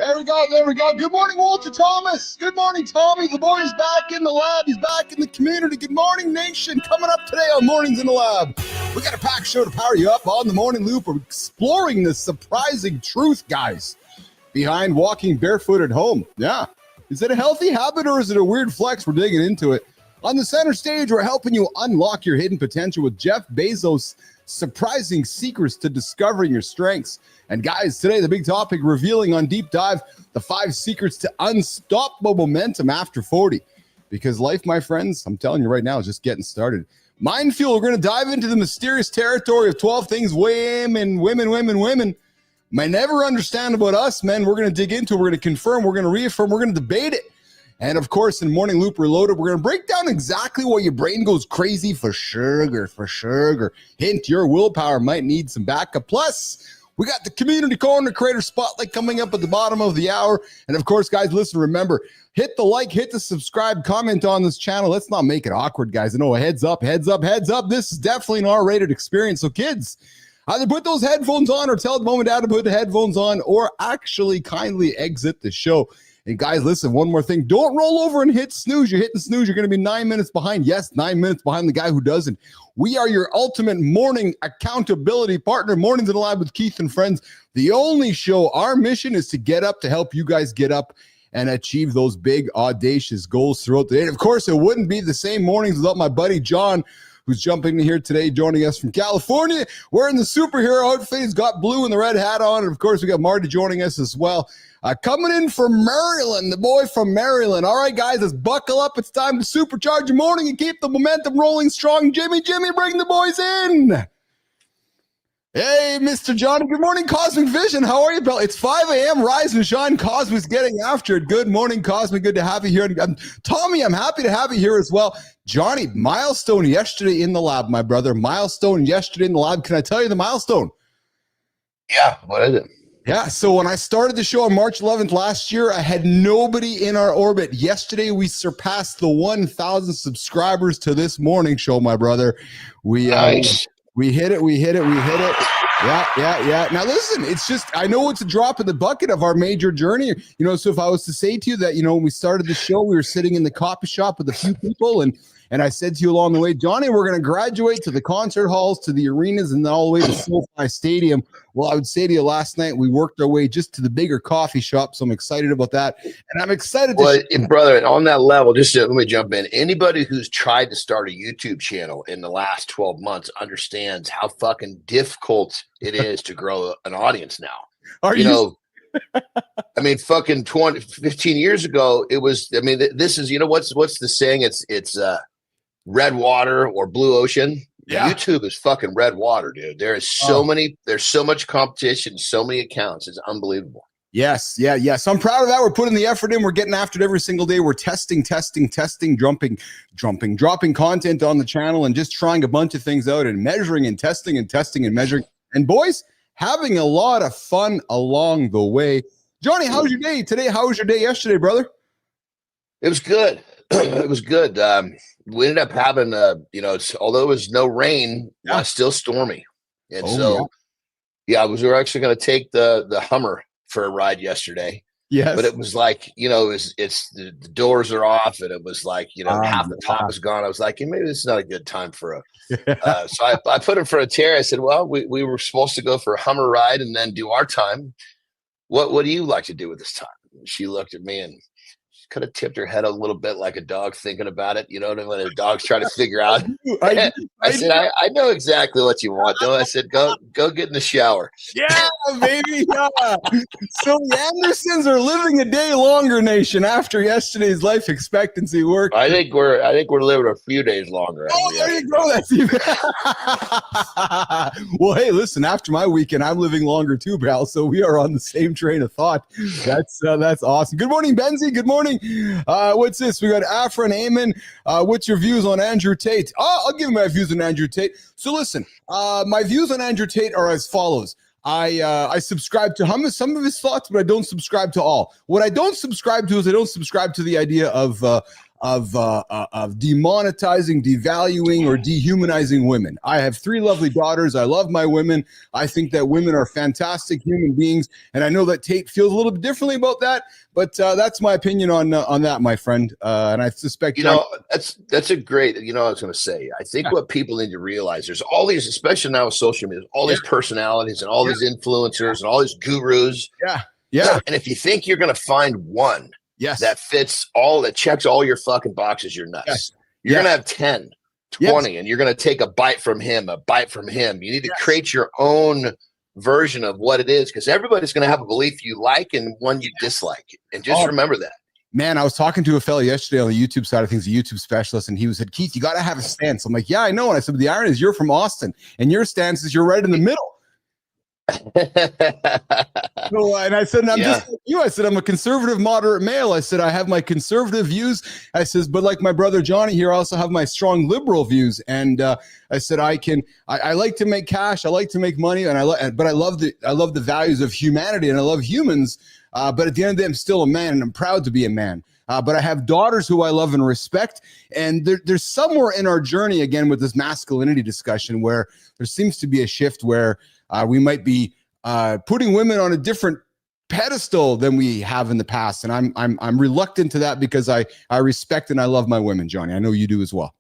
There we go. There we go. Good morning, Walter Thomas. Good morning, Tommy. The boy's back in the lab. He's back in the community. Good morning, nation. Coming up today on Mornings in the Lab, we got a packed show to power you up on the Morning Loop. We're exploring the surprising truth, guys, behind walking barefoot at home. Yeah. Is it a healthy habit or is it a weird flex? We're digging into it. On the center stage, we're helping you unlock your hidden potential with Jeff Bezos' surprising secrets to discovering your strengths. And guys, today the big topic, revealing on Deep Dive the 5 secrets to unstoppable momentum after 40. Because life, my friends, I'm telling you right now, is just getting started. Minefield, we're going to dive into the mysterious territory of 12 things women may never understand about us, men. We're going to dig into it. We're going to confirm. We're going to reaffirm. We're going to debate it. And of course, in Morning Loop Reloaded, we're going to break down exactly why your brain goes crazy for sugar. Hint, your willpower might need some backup. Plus, we got the Community Corner Creator Spotlight coming up at the bottom of the hour. And of course, guys, listen, remember, hit the like, hit the subscribe, comment on this channel. Let's not make it awkward, guys. I know, heads up. This is definitely an R-rated experience. So kids, either put those headphones on or tell mom and dad to put the headphones on or actually kindly exit the show. And guys, listen, one more thing. Don't roll over and hit snooze. You're hitting snooze. You're going to be 9 minutes behind. Yes, 9 minutes behind the guy who doesn't. We are your ultimate morning accountability partner. Mornings in the Lab with Keith and Friends. The only show, our mission is to get up, to help you guys get up and achieve those big, audacious goals throughout the day. And of course, it wouldn't be the same mornings without my buddy John, who's jumping in here today, joining us from California, wearing the superhero outfit. He's got blue and the red hat on. And of course, we got Marty joining us as well. Coming in from Maryland, the boy from Maryland. All right, guys, let's buckle up. It's time to supercharge your morning and keep the momentum rolling strong. Jimmy, bring the boys in. Hey, Mr. Johnny. Good morning, Cosmic Vision. How are you, pal? It's 5 a.m. Rise and shine. Cosmic's getting after it. Good morning, Cosmic. Good to have you here. And Tommy, I'm happy to have you here as well. Johnny, milestone yesterday in the lab, my brother. Milestone yesterday in the lab. Can I tell you the milestone? Yeah, what is it? Yeah, so when I started the show on March 11th last year, I had nobody in our orbit. Yesterday, we surpassed the 1,000 subscribers to this morning show, my brother. Nice. We hit it. Yeah. Now, listen, it's just, I know it's a drop in the bucket of our major journey. You know, so if I was to say to you that, you know, when we started the show, we were sitting in the coffee shop with a few people, and I said to you along the way, Johnny, we're going to graduate to the concert halls, to the arenas, and then all the way to SoFi Stadium. Well, I would say to you last night, we worked our way just to the bigger coffee shop, so I'm excited about that. And I'm excited to brother, on that level, just let me jump in. Anybody who's tried to start a YouTube channel in the last 12 months understands how fucking difficult it is to grow an audience now. I mean, fucking 15 years ago, it was, I mean, this is, you know, what's the saying? It's red water or blue ocean. Yeah. YouTube is fucking red water, dude. There is there's so much competition, so many accounts. It's unbelievable. Yes. So I'm proud of that. We're putting the effort in. We're getting after it every single day. We're testing, dropping content on the channel and just trying a bunch of things out and measuring and testing and measuring. And boys, having a lot of fun along the way. Johnny, how was your day today? How was your day yesterday, brother? It was good. It was good. We ended up having, although it was no rain, still stormy. And we were actually going to take the Hummer for a ride yesterday. Yes. But it was like, you know, it's the doors are off and it was like, you know, half the top is gone. I was like, maybe this is not a good time for a, so I put him for a tear. I said, well, we were supposed to go for a Hummer ride and then do our time. What do you like to do with this time? And she looked at me and could have tipped her head a little bit like a dog thinking about it. You know what I mean? When a dog's trying to figure out. I said, I know exactly what you want, though. I said, go get in the shower. Yeah, baby. Yeah. So the Andersens are living a day longer, nation, after yesterday's life expectancy work. I think we're living a few days longer. Oh, there you go. That's even. Well, hey, listen, after my weekend, I'm living longer too, pal. So we are on the same train of thought. That's awesome. Good morning, Benzie. Good morning. What's this? We got Afra and Eamon. What's your views on Andrew Tate? I'll give my views on Andrew Tate. So listen, my views on Andrew Tate are as follows. I subscribe to some of his thoughts, but I don't subscribe to all. What I don't subscribe to is I don't subscribe to the idea of demonetizing, devaluing, or dehumanizing women. I have 3 lovely daughters. I love my women. I think that women are fantastic human beings, and I know that Tate feels a little bit differently about that. But that's my opinion on that, my friend. And I suspect that's a great. I was going to say. I think what people need to realize, there's all these, especially now with social media, all these personalities and all these influencers and all these gurus. Yeah. And if you think you're going to find one that fits that checks all your fucking boxes, you're nuts. You're going to have 10, 20, and you're going to take a bite from him, a bite from him. You need to create your own version of what it is, because everybody's going to have a belief you like and one you dislike, and just remember that. Man, I was talking to a fellow yesterday on the YouTube side of things, a YouTube specialist, and he said, Keith, you got to have a stance. I'm like, yeah, I know. And I said, but the irony is you're from Austin, and your stance is you're right in the middle. So, and I said, and I'm just like you. I said, I'm a conservative, moderate male. I said, I have my conservative views. I says, but like my brother Johnny here, I also have my strong liberal views. And I said, I like to make cash. I like to make money, and I love the values of humanity, and I love humans. But at the end of the day, I'm still a man, and I'm proud to be a man. But I have daughters who I love and respect. And there's somewhere in our journey, again, with this masculinity discussion, where there seems to be a shift where we might be putting women on a different pedestal than we have in the past. And I'm reluctant to that, because I respect and I love my women, Johnny. I know you do as well.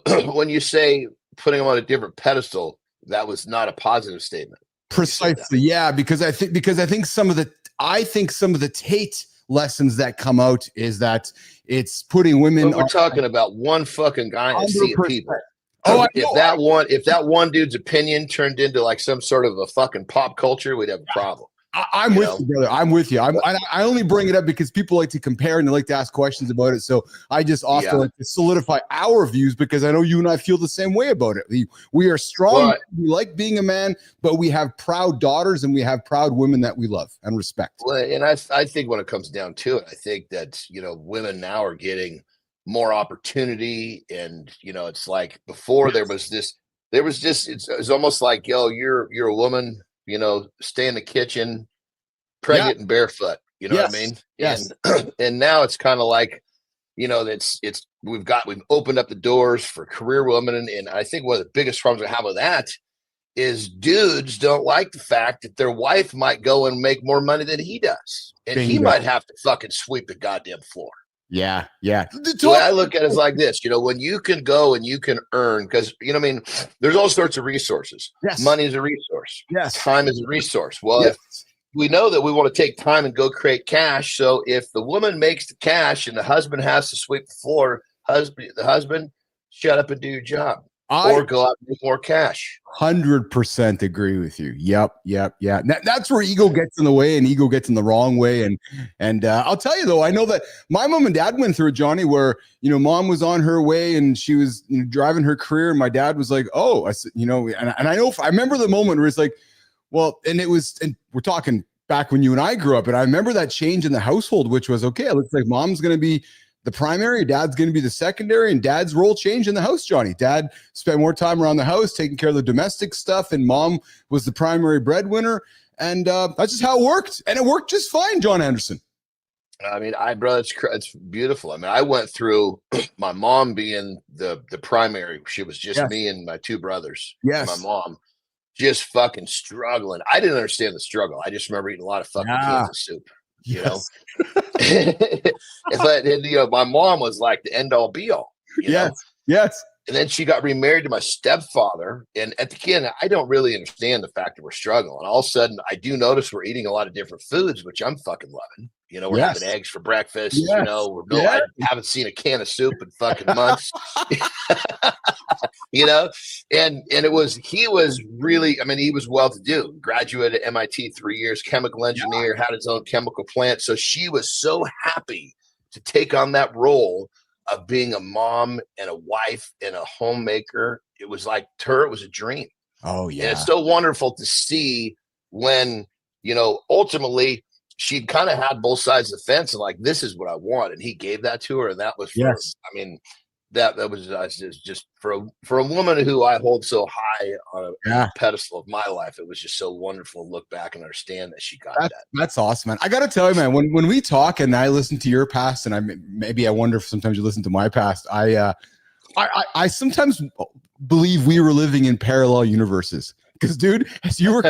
When you say putting them on a different pedestal, that was not a positive statement. Precisely. Yeah. Because I think some of the Tate lessons that come out is that it's putting women. But we're talking about one fucking guy and a sea of people. Oh, if that one dude's opinion turned into like some sort of a fucking pop culture, we'd have a problem. I'm with you, brother. I'm with you. I only bring it up because people like to compare and they like to ask questions about it. So I just often like to solidify our views, because I know you and I feel the same way about it. We are strong. We like being a man, but we have proud daughters and we have proud women that we love and respect. Well, and I think when it comes down to it, I think that, women now are getting more opportunity, and it's like before it's almost like, you're a woman, stay in the kitchen, pregnant and barefoot, what I mean? Yes. And now it's kind of like, we've opened up the doors for career women, and I think one of the biggest problems I have with that is dudes don't like the fact that their wife might go and make more money than he does, and he might have to fucking sweep the goddamn floor. Yeah. The way I look at it is like this, when you can go and you can earn, because, there's all sorts of resources. Yes. Money is a resource. Yes. Time is a resource. Well, if we know that we want to take time and go create cash, so if the woman makes the cash and the husband has to sweep the floor, the husband, shut up and do your job. Or go out and make more cash. 100% agree with you. Yep. That's where ego gets in the way, and ego gets in the wrong way. And I'll tell you though, I know that my mom and dad went through it, Johnny, where mom was on her way and she was driving her career, and my dad was like, "Oh," I said, and I know I remember the moment where it's like, well, and we're talking back when you and I grew up, and I remember that change in the household, which was okay. It looks like mom's going to be the primary, dad's going to be the secondary, and dad's role changed in the house, Johnny. Dad spent more time around the house taking care of the domestic stuff, and mom was the primary breadwinner. And that's just how it worked. And it worked just fine, Jon Andersen. I mean, it's beautiful. I mean, I went through my mom being the primary. She was just me and my 2 brothers. Yes. My mom just fucking struggling. I didn't understand the struggle. I just remember eating a lot of fucking cans of soup. But my mom was like the end all be all. Yes. And then she got remarried to my stepfather. And at the beginning, I don't really understand the fact that we're struggling. All of a sudden, I do notice we're eating a lot of different foods, which I'm fucking loving. We're having eggs for breakfast. I haven't seen a can of soup in fucking months. And he was really, he was well-to-do, graduated at MIT 3 years, chemical engineer, had his own chemical plant. So she was so happy to take on that role of being a mom and a wife and a homemaker. It was like, to her, it was a dream. Oh yeah. And it's so wonderful to see when, ultimately she'd kind of had both sides of the fence and like, this is what I want. And he gave that to her. And that was, that was just for a woman who I hold so high on a pedestal of my life. It was just so wonderful to look back and understand that she got that. That's awesome, man. I got to tell you, man, when we talk and I listen to your past, and maybe I wonder if sometimes you listen to my past, I sometimes believe we were living in parallel universes. Because, dude, as you were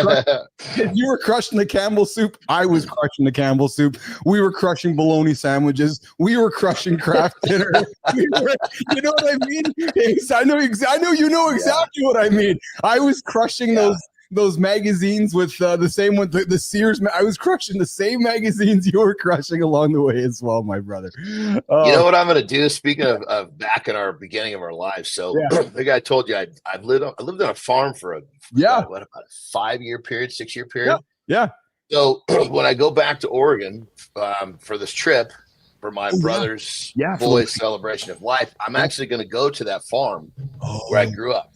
crushing the Campbell soup, I was crushing the Campbell soup. We were crushing bologna sandwiches. We were crushing craft dinner. You know what I mean? I know you know exactly what I mean. I was crushing those magazines with the same one, the Sears. I was crushing the same magazines you were crushing along the way as well, my brother. You know what I'm going to do? Speaking of back in our beginning of our lives. So I think I told you I lived on a farm for about a 5-year period, 6-year period. Yeah. So when I go back to Oregon for this trip for my brother's boys' celebration of life, I'm actually going to go to that farm where I grew up.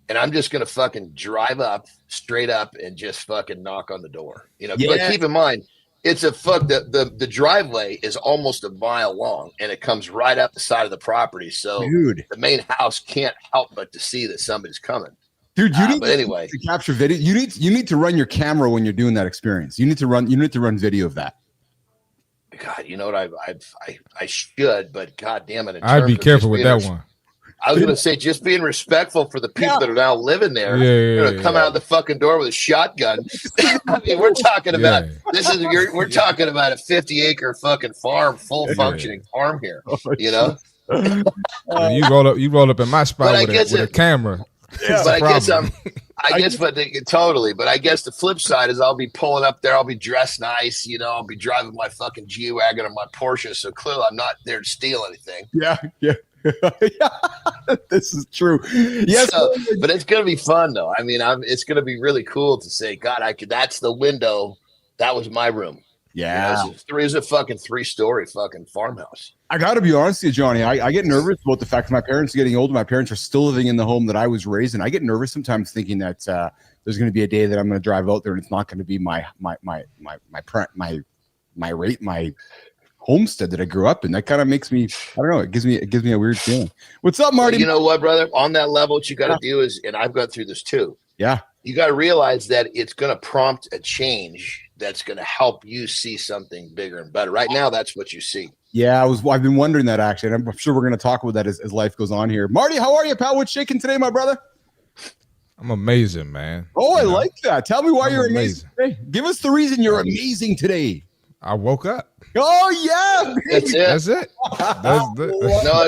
And I'm just going to fucking drive up straight up and just fucking knock on the door. You know, but keep in mind, it's the driveway is almost a mile long and it comes right up the side of the property. So the main house can't help but to see that somebody's coming. Dude, you need to capture video. You need to run your camera when you're doing that experience. You need to run video of that. God, you know what? I should, but God damn it. I'd be careful with that one. I was going to say, just being respectful for the people that are now living there. You're going to come out the fucking door with a shotgun. I mean, we're talking about we're talking about a 50-acre fucking farm, full functioning farm here. You know, you roll up in my spot with a camera. Yeah, but I guess the flip side is I'll be pulling up there. I'll be dressed nice. You know, I'll be driving my fucking G-Wagon or my Porsche. So clearly I'm not there to steal anything. Yeah. This is true. Yes, but it's gonna be fun though. I mean, it's gonna be really cool to say, God, that's the window. That was my room. Yeah, you know, it's a fucking 3-story fucking farmhouse. I got to be honest with you, Johnny. I get nervous about the fact that my parents are getting older. My parents are still living in the home that I was raised in. I get nervous sometimes thinking that there's going to be a day that I'm going to drive out there and it's not going to be my homestead that I grew up in. That kind of makes me, I don't know, it gives me a weird feeling. What's up, Marty? You know what, brother? On that level, what you got to do is, and I've gone through this too. Yeah. You got to realize that it's going to prompt a change that's going to help you see something bigger and better. Right now, that's what you see. Yeah, I've been wondering that actually, and I'm sure we're going to talk about that as life goes on here. Marty, how are you, pal? What's shaking today, my brother? I'm amazing, man. Oh, I like that. Tell me why you're amazing today. Give us the reason you're amazing today. I woke up. Oh yeah, that's it. That's it.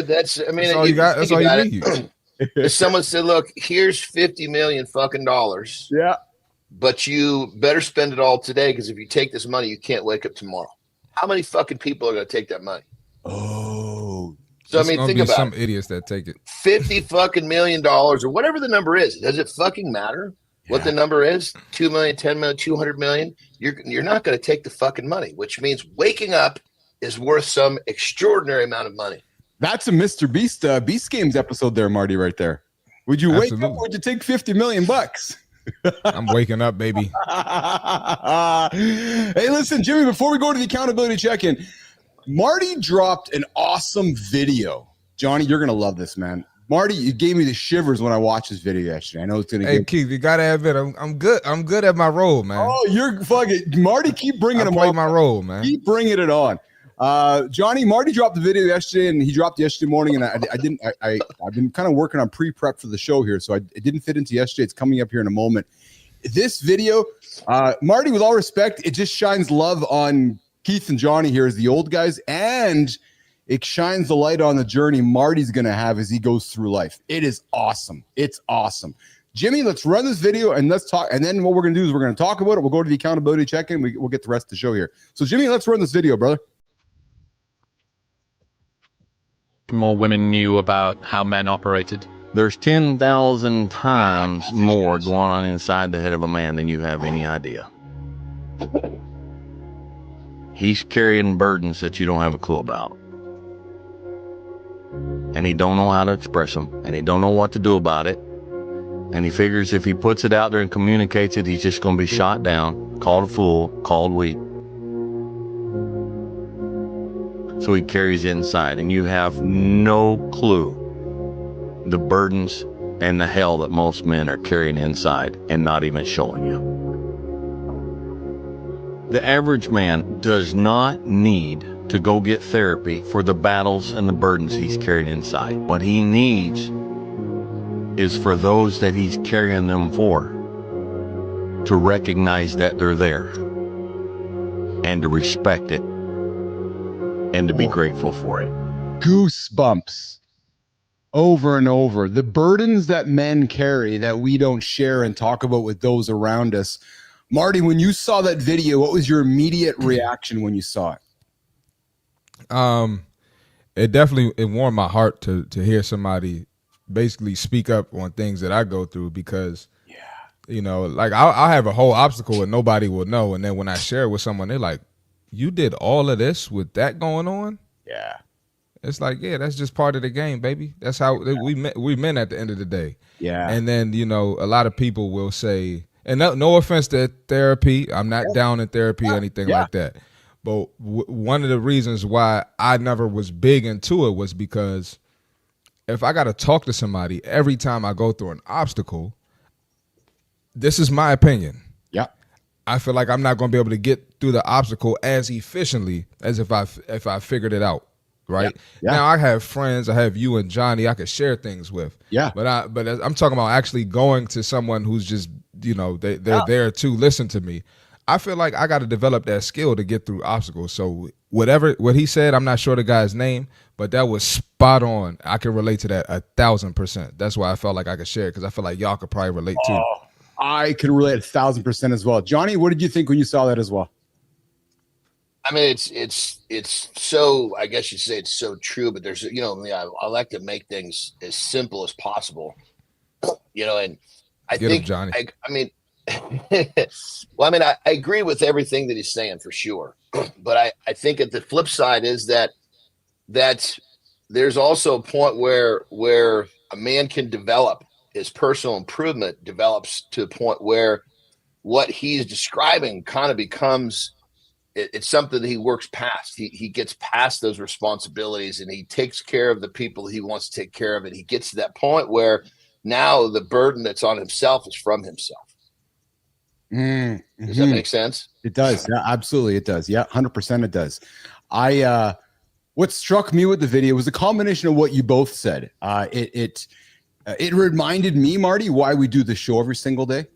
That's all you got. That's all you need. If someone said, "Look, here's $50 million fucking dollars. Yeah, but you better spend it all today because if you take this money, you can't wake up tomorrow." How many fucking people are going to take that money? Oh, so I mean, think about some idiots that take it. $50 fucking million or whatever the number is. Does it fucking matter what the number is? 2 million, 10 million, 200 million. You're not going to take the fucking money, which means waking up is worth some extraordinary amount of money. That's a Mr. Beast Games episode there, Marty, right there. Would you wake up or would you take $50 million? I'm waking up, baby. Hey, listen, Jimmy, before we go to the accountability check-in, Marty dropped an awesome video. Johnny, you're going to love this, man. Marty, you gave me the shivers when I watched this video yesterday. I know it's going to Hey, Keith, you got to admit, I'm good. I'm good at my role, man. Oh, you're fucking Marty, keep bringing him on. My role, man. Keep bringing it on. Johnny, Marty dropped the video yesterday, and he dropped yesterday morning, and I've been kind of working on pre-prep for the show here, so it didn't fit into yesterday. It's coming up here in a moment. This video, Marty, with all respect, it just shines love on Keith and Johnny here as the old guys, and it shines the light on the journey Marty's going to have as he goes through life. It is awesome. It's awesome. Jimmy, let's run this video and let's talk. And then what we're going to do is we're going to talk about it. We'll go to the accountability check-in. We'll get the rest of the show here. So, Jimmy, let's run this video, brother. More women knew about how men operated. There's 10,000 times more going on inside the head of a man than you have any idea. He's carrying burdens that you don't have a clue about. And he don't know how to express them, and he don't know what to do about it. And he figures if he puts it out there and communicates it, he's just going to be shot down, called a fool, called weak. So he carries it inside, and you have no clue the burdens and the hell that most men are carrying inside and not even showing you. The average man does not need to go get therapy for the battles and the burdens he's carrying inside. What he needs is for those that he's carrying them for to recognize that they're there and to respect it and to be grateful for it. Goosebumps over and over. The burdens that men carry that we don't share and talk about with those around us. Marty, when you saw that video, what was your immediate reaction when you saw it? It warmed my heart to hear somebody basically speak up on things that I go through, because you know, like I'll have a whole obstacle and nobody will know, and then when I share it with someone, they're like, you did all of this with that going on? Yeah. It's like, yeah, that's just part of the game, baby. That's how we men at the end of the day. Yeah. And then, you know, a lot of people will say, and no offense to therapy, I'm not down in therapy or anything like that, but one of the reasons why I never was big into it was because if I got to talk to somebody every time I go through an obstacle, this is my opinion. Yeah. I feel like I'm not going to be able to get through the obstacle as efficiently as if I figured it out. Right. Yeah. Now I have friends, I have you and Johnny I could share things with. Yeah. But I'm talking about actually going to someone who's just, you know, they're there to listen to me. I feel like I got to develop that skill to get through obstacles. So what he said, I'm not sure the guy's name, but that was spot on. I can relate to that 1,000%. That's why I felt like I could share it, because I feel like y'all could probably relate too. I can relate 1,000% as well. Johnny, what did you think when you saw that as well? I mean, it's so, I guess you say it's so true, but there's, you know, I like to make things as simple as possible, you know, and I think, Johnny. I mean, well, I mean, I agree with everything that he's saying for sure, but I think at the flip side is that there's also a point where a man can develop his personal improvement, develops to a point where what he's describing kind of becomes, it's something that he works past. He gets past those responsibilities and he takes care of the people he wants to take care of. And he gets to that point where now the burden that's on himself is from himself. Mm-hmm. Does that make sense? It does. Yeah, absolutely. It does. Yeah. 100% it does. What struck me with the video was a combination of what you both said. It reminded me, Marty, why we do the show every single day.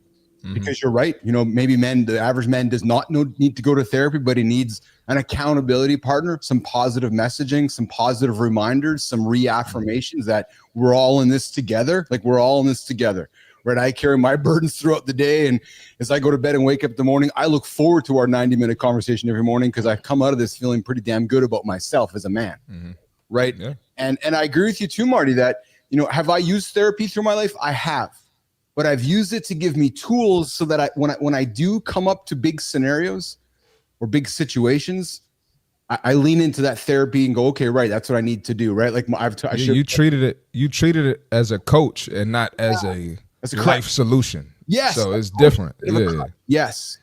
Because you're right. You know, maybe the average man does not need to go to therapy, but he needs an accountability partner, some positive messaging, some positive reminders, some reaffirmations that we're all in this together. Like we're all in this together, right? I carry my burdens throughout the day. And as I go to bed and wake up in the morning, I look forward to our 90-minute conversation every morning because I come out of this feeling pretty damn good about myself as a man. Right. Yeah. And I agree with you too, Marty, that, you know, have I used therapy through my life? I have. But I've used it to give me tools so that when I do come up to big scenarios or big situations, I lean into that therapy and go, okay, right, that's what I need to do, right? Like you treated it as a coach and not as a life solution. Yes, so it's different. Yeah. Yes.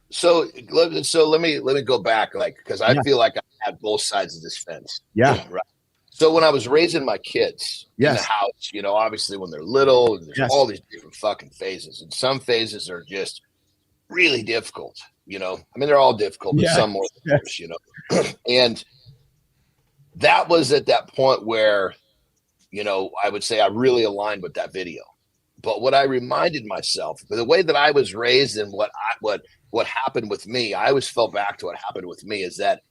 So let me go back, like, because I feel like I have both sides of this fence. Yeah. Right. So when I was raising my kids in the house, you know, obviously when they're little, and there's all these different fucking phases, and some phases are just really difficult, you know. I mean, they're all difficult, but some more than others, you know. And that was at that point where, you know, I would say I really aligned with that video. But what I reminded myself, the way that I was raised and what happened with me, I always fell back to what happened with me is that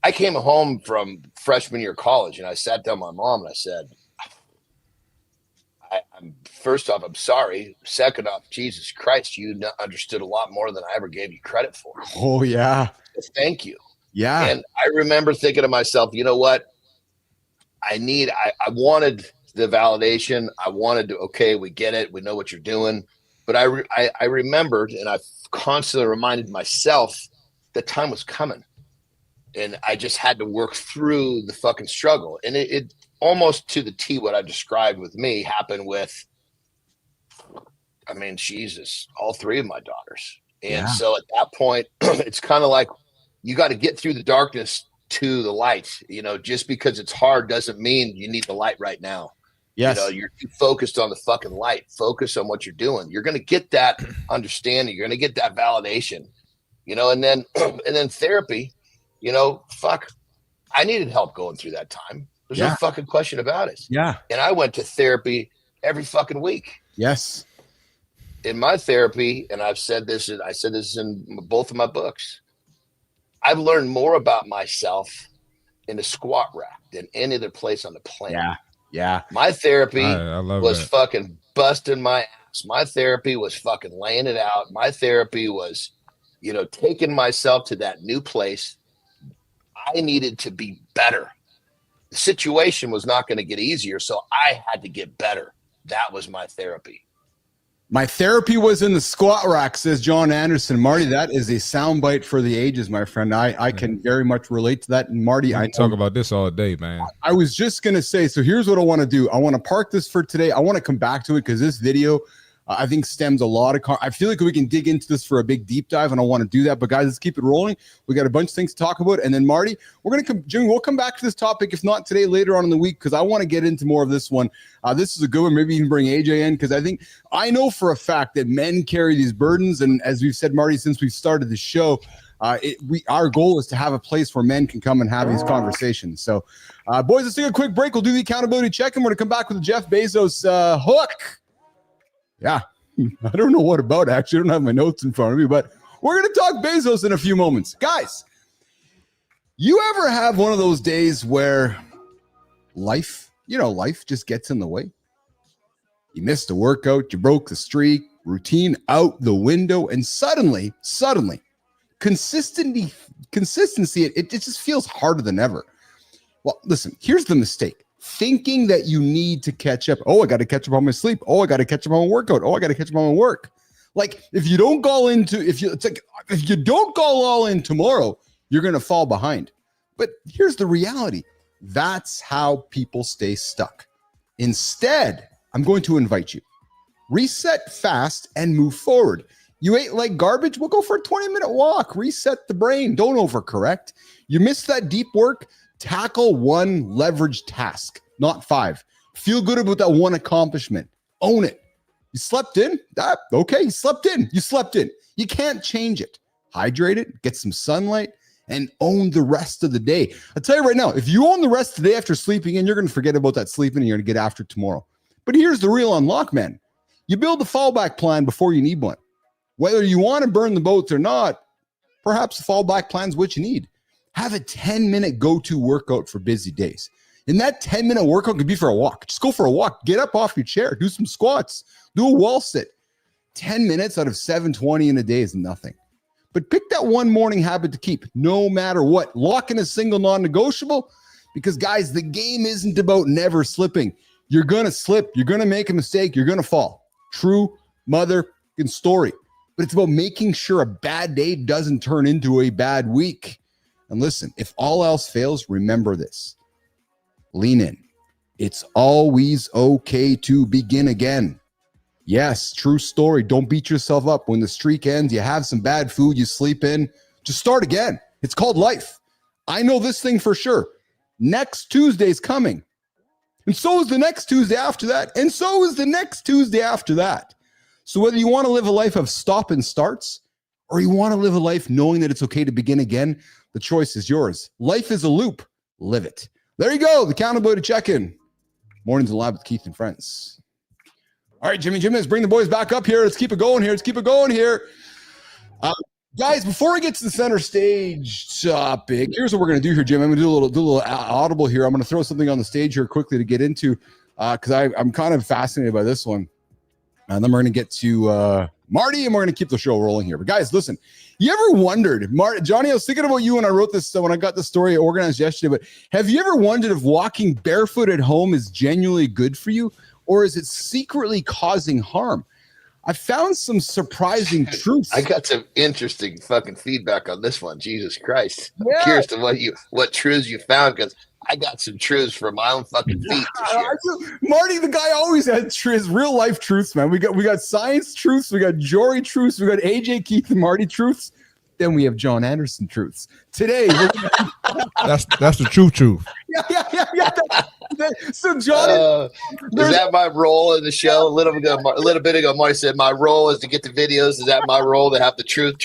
I came home from freshman year of college and I sat down with my mom and I said, I'm first off, I'm sorry. Second off, Jesus Christ, you understood a lot more than I ever gave you credit for. Oh, yeah. So thank you. Yeah. And I remember thinking to myself, you know what? I wanted the validation. I wanted to, okay, we get it. We know what you're doing. But I remembered, and I constantly reminded myself that time was coming. And I just had to work through the fucking struggle. And it almost to the T, what I described with me happened with, I mean, Jesus, all three of my daughters. And so at that point, it's kind of like you got to get through the darkness to the light. You know, just because it's hard doesn't mean you need the light right now. Yes. You know, you're too focused on the fucking light. Focus on what you're doing. You're going to get that understanding. You're going to get that validation, you know, and then therapy, you know, fuck, I needed help going through that time. There's no fucking question about it. Yeah. And I went to therapy every fucking week. Yes. In my therapy, and I said this in both of my books, I've learned more about myself in the squat rack than any other place on the planet. Yeah. Yeah. My therapy was that. fucking busting my ass. My therapy was fucking laying it out. My therapy was, you know, taking myself to that new place. I needed to be better. The situation was not going to get easier, so I had to get better. That was my therapy. My therapy was in the squat rack, says Jon Andersen. Marty, that is a soundbite for the ages, my friend. I can very much relate to that. And Marty, I talk about this all day, man. I was just going to say, so here's what I want to do. I want to park this for today. I want to come back to it because this video, I think, stems a lot of I feel like we can dig into this for a big deep dive, and I want to do that. But guys, let's keep it rolling. We got a bunch of things to talk about. And then Marty, we're going to come, Jimmy, we'll come back to this topic, if not today, later on in the week, because I want to get into more of this one. This is a good one. Maybe you can bring AJ in, because I know for a fact that men carry these burdens. And as we've said, Marty, since we've started the show, our goal is to have a place where men can come and have these conversations. So, boys, let's take a quick break. We'll do the accountability check, and we're going to come back with the Jeff Bezos hook. Yeah, I don't know what about, actually. I don't have my notes in front of me, but we're going to talk Bezos in a few moments. Guys, you ever have one of those days where life just gets in the way? You missed a workout, you broke the streak, routine out the window, and suddenly, consistency, it just feels harder than ever. Well, listen, here's the mistake. Thinking that you need to catch up. Oh, I got to catch up on my sleep. Oh, I got to catch up on my workout. Oh, I got to catch up on my work. Like if you don't go if you don't go all in tomorrow, you're going to fall behind. But here's the reality. That's how people stay stuck. Instead, I'm going to invite you. Reset fast and move forward. You ate like garbage? We'll go for a 20-minute walk. Reset the brain. Don't overcorrect. You missed that deep work? Tackle one leveraged task, not 5. Feel good about that one accomplishment. Own it. You slept in? Okay, you slept in. You slept in. You can't change it. Hydrate it, get some sunlight, and own the rest of the day. I'll tell you right now, if you own the rest of the day after sleeping in, you're going to forget about that sleeping and you're going to get after it tomorrow. But here's the real unlock, man. You build a fallback plan before you need one. Whether you want to burn the boats or not, perhaps the fallback plan is what you need. Have a 10-minute go-to workout for busy days. And that 10-minute workout could be for a walk. Just go for a walk. Get up off your chair. Do some squats. Do a wall sit. 10 minutes out of 720 in a day is nothing. But pick that one morning habit to keep, no matter what. Lock in a single non-negotiable, because, guys, the game isn't about never slipping. You're going to slip. You're going to make a mistake. You're going to fall. True motherfucking story. But it's about making sure a bad day doesn't turn into a bad week. And listen, if all else fails, remember this. Lean in. It's always okay to begin again. Yes, true story. Don't beat yourself up. When the streak ends, you have some bad food, you sleep in, just start again. It's called life. I know this thing for sure. Next Tuesday's coming. And so is the next Tuesday after that. And so is the next Tuesday after that. So whether you want to live a life of stop and starts, or you want to live a life knowing that it's okay to begin again, the choice is yours. Life is a loop. Live it. There you go. The accountability check-in. Mornings in the Lab with Keith and friends. All right, Jimmy, let's bring the boys back up here. Let's keep it going here. Guys, before we get to the center stage topic, here's what we're going to do here, Jim. I'm going to do a little audible here. I'm going to throw something on the stage here quickly to get into because I'm kind of fascinated by this one. And then we're going to get to Marty, and we're going to keep the show rolling here. But guys, listen, you ever wondered, Johnny, I was thinking about you when I wrote this, when I got the story organized yesterday, but have you ever wondered if walking barefoot at home is genuinely good for you, or is it secretly causing harm? I found some surprising truths. I got some interesting fucking feedback on this one. Jesus Christ. I'm curious to what truths you found, because I got some truths for my own fucking feet to share. Marty, the guy always had his real life truths, man. We got science truths, we got Jory truths, we got AJ, Keith, and Marty truths. Then we have Jon Andersen truths. Today, we're That's the truth. Yeah. So John, is that my role in the show? A little bit ago, Marty said my role is to get the videos. Is that my role to have the truth?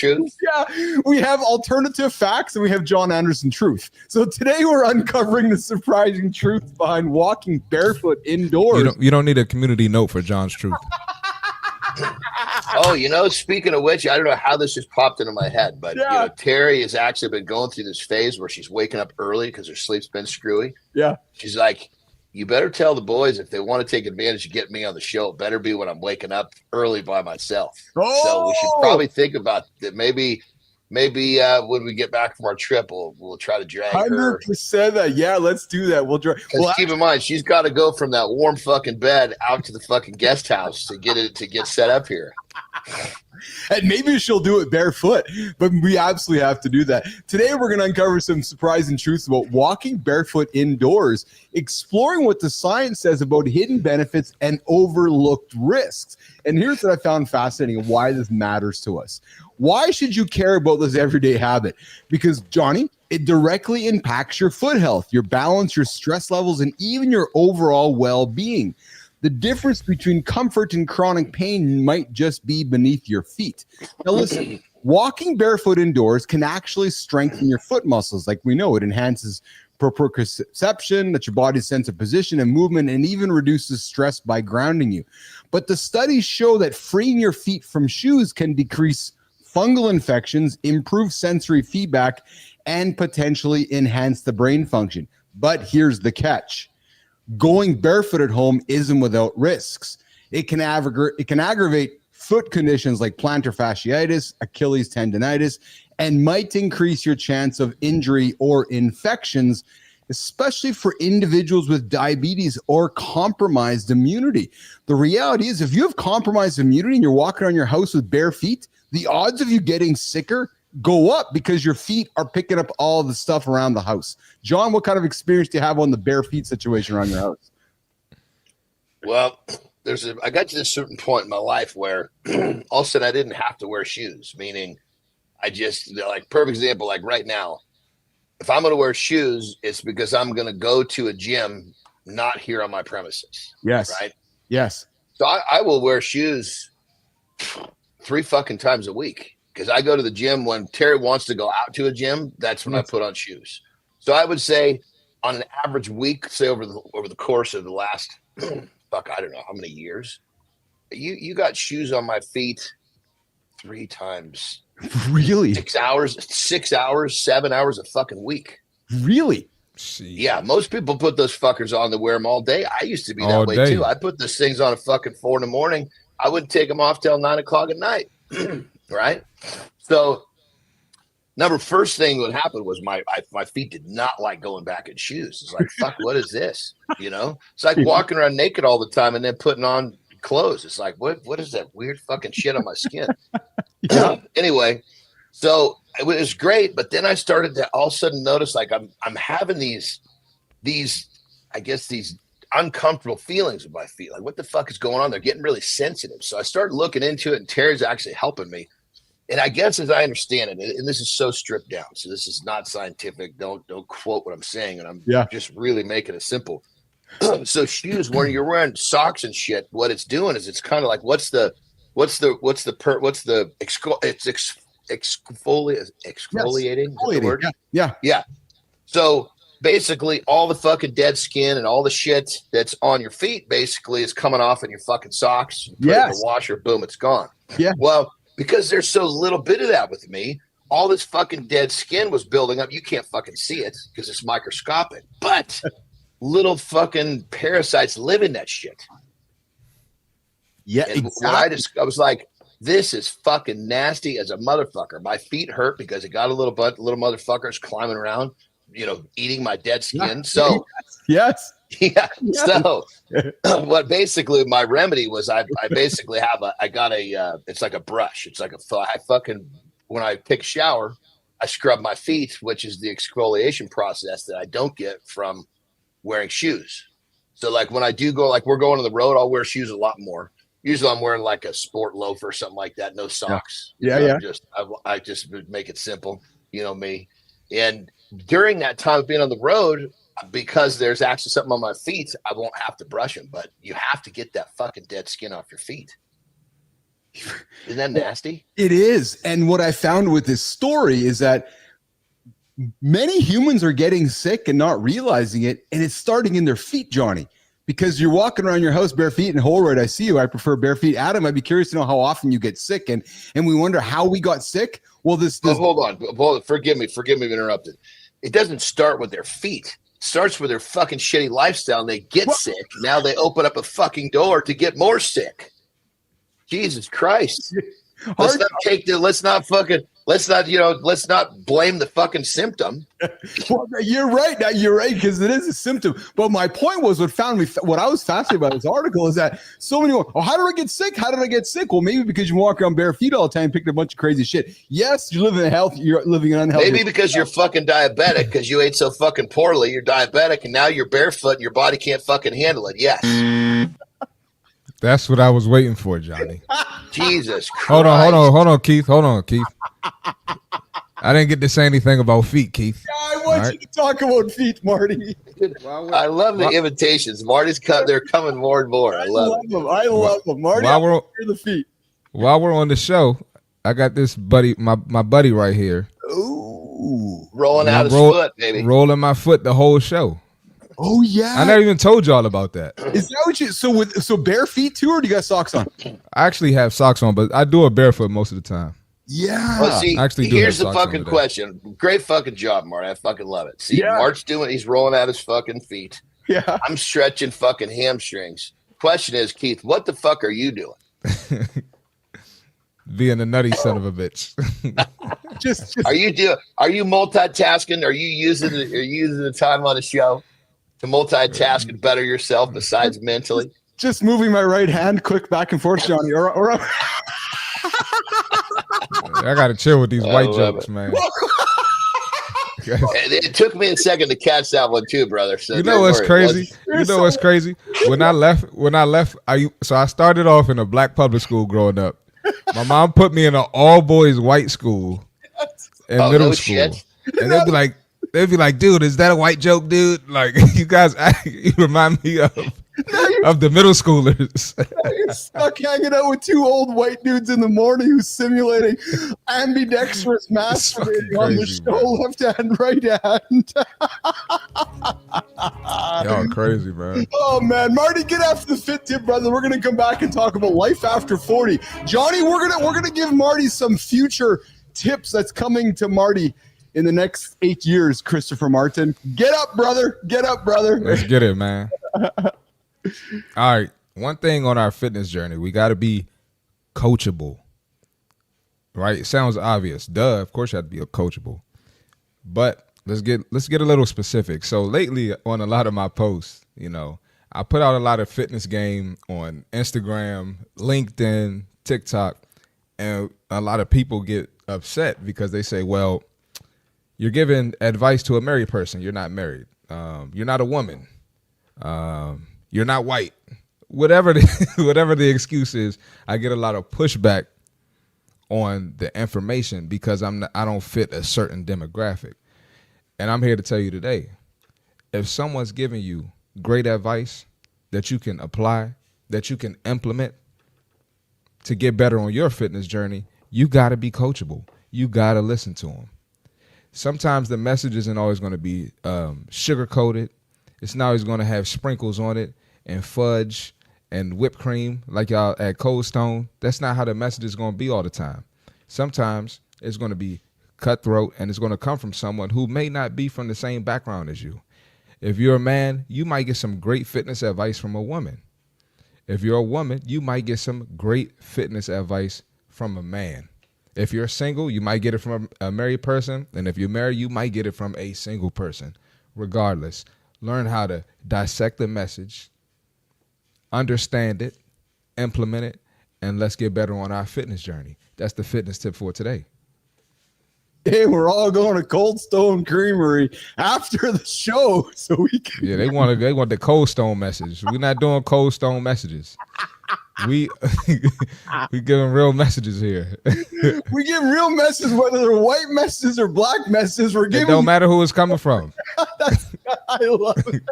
Yeah, we have alternative facts and we have Jon Andersen truth. So today we're uncovering the surprising truth behind walking barefoot indoors. You don't need a community note for John's truth. Oh, speaking of which, I don't know how this just popped into my head, but Terry has actually been going through this phase where she's waking up early because her sleep's been screwy. Yeah. She's like, you better tell the boys if they want to take advantage of getting me on the show, it better be when I'm waking up early by myself. Oh! So we should probably think about that. Maybe when we get back from our trip, we'll try to drag 100% that. Yeah, let's do that. We'll drag. Keep in mind, she's got to go from that warm fucking bed out to the fucking guest house to get set up here. And maybe she'll do it barefoot, but we absolutely have to do that. Today, we're going to uncover some surprising truths about walking barefoot indoors, exploring what the science says about hidden benefits and overlooked risks. And here's what I found fascinating and why this matters to us. Why should you care about this everyday habit? Because, Johnny, it directly impacts your foot health, your balance, your stress levels, and even your overall well-being. The difference between comfort and chronic pain might just be beneath your feet. Now listen, walking barefoot indoors can actually strengthen your foot muscles. Like we know, it enhances proprioception, that's your body's sense of position and movement, and even reduces stress by grounding you. But the studies show that freeing your feet from shoes can decrease fungal infections, improve sensory feedback, and potentially enhance the brain function. But here's the catch. Going barefoot at home isn't without risks. It can aggravate foot conditions like plantar fasciitis, Achilles tendonitis, and might increase your chance of injury or infections, especially for individuals with diabetes or compromised immunity. The reality is, if you have compromised immunity and you're walking around your house with bare feet, the odds of you getting sicker go up because your feet are picking up all the stuff around the house. John, what kind of experience do you have on the bare feet situation around your house? Well, I got to a certain point in my life where all of a sudden I didn't have to wear shoes, meaning I just, like, perfect example, like right now, if I'm going to wear shoes, it's because I'm going to go to a gym, not here on my premises. Yes. Right? Yes. So I will wear shoes 3 fucking times a week. Because I go to the gym when Terry wants to go out to a gym, that's when I put on shoes. So I would say on an average week, say over the course of the last, I don't know how many years, you got shoes on my feet 3 times. Really? 6 hours, 7 hours a fucking week. Really? Yeah, most people put those fuckers on to wear them all day. I used to be that way too. I put those things on at fucking 4 a.m. I wouldn't take them off till 9 o'clock at night. Right? So first thing that happened was my feet did not like going back in shoes. It's like, fuck, what is this? It's like walking around naked all the time and then putting on clothes. It's like, what is that weird fucking shit on my skin? Anyway, so it was great, but then I started to all of a sudden notice like I'm having these I guess these uncomfortable feelings with my feet. Like, what the fuck is going on? They're getting really sensitive. So I started looking into it, and Terry's actually helping me. And I guess as I understand it, and this is so stripped down, so this is not scientific. Don't quote what I'm saying, and I'm just really making it simple. So shoes, when you're wearing socks and shit, what it's doing is it's kind of like exfoliating. Yeah. So basically, all the fucking dead skin and all the shit that's on your feet basically is coming off in your fucking socks. You put it in the washer, boom, it's gone. Yeah. Well, because there's so little bit of that with me, all this fucking dead skin was building up. You can't fucking see it because it's microscopic, but little fucking parasites live in that shit. Yeah, and exactly. I was like, this is fucking nasty as a motherfucker. My feet hurt because it got little motherfuckers climbing around, eating my dead skin. So yes. Yeah. So what basically my remedy was I basically got it's like a brush. It's like when I take a shower, I scrub my feet, which is the exfoliation process that I don't get from wearing shoes. So like when I do go, like we're going on the road, I'll wear shoes a lot more. Usually I'm wearing like a sport loafer or something like that. No socks. Yeah. I just make it simple. You know me. And during that time of being on the road, because there's actually something on my feet, I won't have to brush them. But you have to get that fucking dead skin off your feet. Isn't that nasty? It is. And what I found with this story is that many humans are getting sick and not realizing it, and it's starting in their feet, Johnny. Because you're walking around your house bare feet, and Holroyd, I see you. I prefer bare feet. Adam, I'd be curious to know how often you get sick, and we wonder how we got sick. Well, this hold on. Forgive me for interrupted. It doesn't start with their feet. It starts with their fucking shitty lifestyle, and they get sick. Now they open up a fucking door to get more sick. Jesus Christ. Let's not blame the fucking symptom. Well, you're right. Now you're right, because it is a symptom. But my point was, what I was fascinated about this article is that so many go, oh, how did I get sick? How did I get sick? Well, maybe because you walk around bare feet all the time, picking a bunch of crazy shit. Yes, you're living an unhealthy. Maybe because you're fucking diabetic, because you ate so fucking poorly, you're diabetic, and now you're barefoot and your body can't fucking handle it. Yes. That's what I was waiting for, Johnny. Jesus Christ. Hold on, Keith. I didn't get to say anything about feet, Keith. Yeah, I want you to talk about feet, Marty. I love the invitations. They're coming more and more. I love them. Marty, the feet. While we're on the show, I got this buddy, my buddy right here. Ooh. Rolling out his foot, baby. Rolling my foot the whole show. Oh yeah, I never even told y'all about that. Is that what you? So bare feet too, or do you got socks on? I actually have socks on, but I do it barefoot most of the time. Yeah. Well, see, here's the fucking question. Great fucking job, Marty. I fucking love it. See, Mark's he's rolling out his fucking feet. Yeah. I'm stretching fucking hamstrings. Question is, Keith, what the fuck are you doing? Being a nutty son of a bitch. just Are you multitasking? Are you using the time on the show to multitask and better yourself besides mentally? Just moving my right hand quick back and forth, Johnny. Or I gotta chill with these white jokes, man. It took me a second to catch that one too, brother. So you know what's crazy? What's crazy? When I left, I started off in a black public school growing up. My mom put me in an all boys white school in middle school, and they'd be like, dude, is that a white joke, dude? Like, you guys, you remind me of the middle schoolers. You're stuck hanging out with two old white dudes in the morning who's simulating ambidextrous masturbating on the show, left hand, right hand. Y'all crazy, man. Oh man, Marty, get after the fit tip, brother. We're gonna come back and talk about life after 40. Johnny, we're gonna give Marty some future tips that's coming to Marty in the next 8 years. Christopher Martin, get up, brother. Let's get it, man. All right, one thing on our fitness journey, we got to be coachable, right? It sounds obvious. Duh, of course you have to be coachable. But let's get a little specific. So lately on a lot of my posts, I put out a lot of fitness game on Instagram, LinkedIn, TikTok, and a lot of people get upset because they say, well, you're giving advice to a married person. You're not married. You're not a woman. You're not white. Whatever the excuse is, I get a lot of pushback on the information because I don't fit a certain demographic. And I'm here to tell you today, if someone's giving you great advice that you can apply, that you can implement to get better on your fitness journey, you got to be coachable. You got to listen to them. Sometimes the message isn't always going to be sugar-coated. It's not always going to have sprinkles on it and fudge and whipped cream like y'all at Cold Stone. That's not how the message is going to be all the time. Sometimes it's going to be cutthroat, and it's going to come from someone who may not be from the same background as you. If you're a man, you might get some great fitness advice from a woman. If you're a woman, you might get some great fitness advice from a man. If you're single, you might get it from a married person. And if you're married, you might get it from a single person. Regardless, learn how to dissect the message, understand it, implement it, and let's get better on our fitness journey. That's the fitness tip for today. Hey, we're all going to Cold Stone Creamery after the show, so we can. Yeah, they want the Cold Stone message. We're not doing Cold Stone messages. We giving real messages here. We give real messages, whether they're white messages or black messages. We're giving. It don't matter who it's coming from. I love it.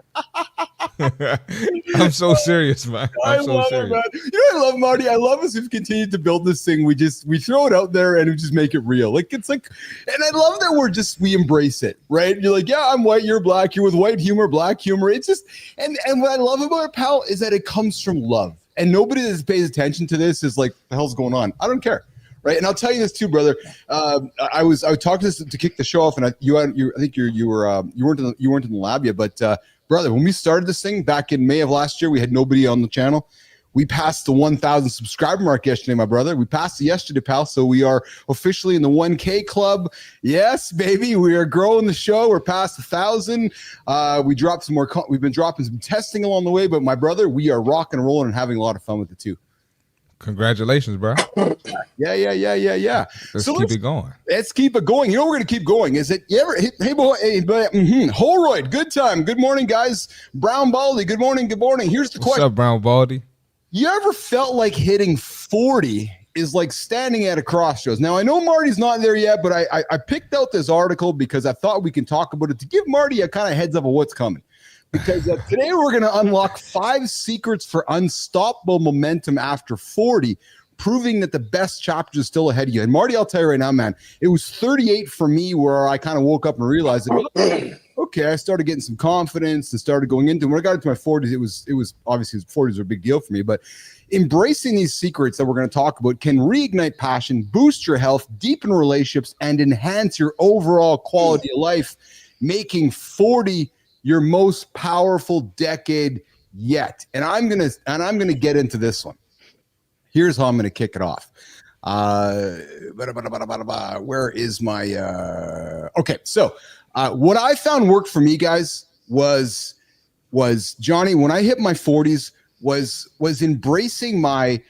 I'm so serious, man. I love it, man. You know what I love, Marty? I love as we've continued to build this thing. We throw it out there and we just make it real. And I love that we embrace it, right? You're like, yeah, I'm white, you're black, you're with white humor, black humor. It's just, and what I love about it, pal, is that it comes from love. And nobody that pays attention to this is like, what the hell's going on? I don't care. Right. And I'll tell you this too, brother. I was talking to kick the show off, and I think you weren't in the lab yet, but brother, when we started this thing back in May of last year, we had nobody on the channel. We passed the 1,000 subscriber mark yesterday, my brother. We passed it yesterday, pal. So we are officially in the 1K club. Yes, baby. We are growing the show. We're past 1,000. We dropped some more. We've been dropping some testing along the way, but my brother, we are rocking and rolling and having a lot of fun with it too. Congratulations, bro. Yeah. Let's keep it going. Let's keep it going. You know, we're going to keep going. Is it, you ever, hey, boy, Holroyd, good time. Good morning, guys. Brown Baldy, good morning. Here's the question. What's up, Brown Baldy? You ever felt like hitting 40 is like standing at a crossroads? Now, I know Marty's not there yet, but I picked out this article because I thought we can talk about it to give Marty a kind of heads up of what's coming. Because today we're going to unlock 5 secrets for unstoppable momentum after 40, proving that the best chapter is still ahead of you. And Marty, I'll tell you right now, man, it was 38 for me where I kind of woke up and realized that, okay, I started getting some confidence and started going into it. When I got into my 40s, it was obviously 40s are a big deal for me, but embracing these secrets that we're going to talk about can reignite passion, boost your health, deepen relationships, and enhance your overall quality of life, making 40 your most powerful decade yet. And I'm gonna get into this one. Here's how I'm gonna kick it off. Where is my okay? So what I found worked for me, guys, was Johnny, when I hit my 40s, was embracing my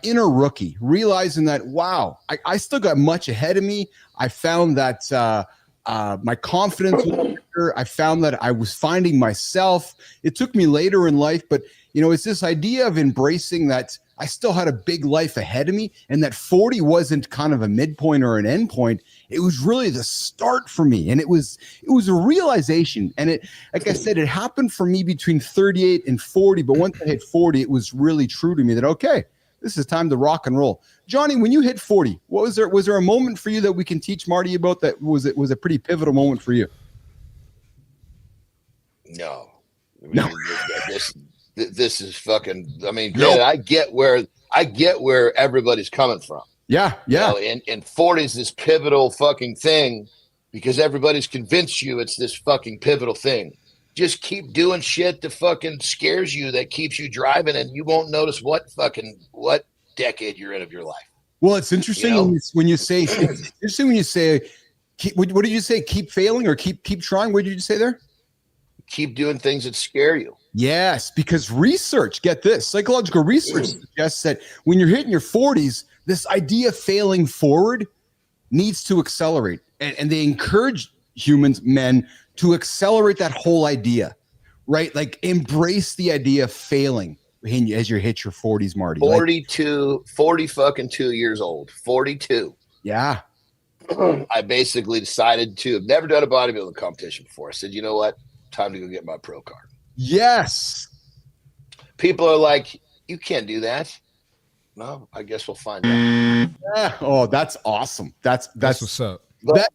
inner rookie, realizing that wow, I still got much ahead of me. I found that my confidence was better. I found that I was finding myself. It took me later in life, but it's this idea of embracing that I still had a big life ahead of me, and that 40 wasn't kind of a midpoint or an end point. It was really the start for me, and it was a realization. And it, like I said, it happened for me between 38 and 40. But once I hit 40, it was really true to me that okay, this is time to rock and roll. Johnny, when you hit 40, what was there? Was there a moment for you that we can teach Marty about that was a pretty pivotal moment for you? No. No. This is fucking. I mean, nope. I get where everybody's coming from. Yeah. And 40 is this pivotal fucking thing because everybody's convinced you it's this fucking pivotal thing. Just keep doing shit that fucking scares you, that keeps you driving, and you won't notice what decade you're in of your life. Well, it's interesting when you say, what did you say? Keep failing or keep trying? What did you say there? Keep doing things that scare you. Yes, because psychological research suggests that when you're hitting your 40s, this idea of failing forward needs to accelerate. And they encourage men to accelerate that whole idea, right? Like embrace the idea of failing as you hit your 40s, Marty. 40 fucking 2 years old. 42. Yeah. I basically decided to have never done a bodybuilding competition before. I said, you know what? Time to go get my pro card. Yes. People are like, you can't do that. No, I guess we'll find out. Yeah. Oh, that's awesome. That's what's up. My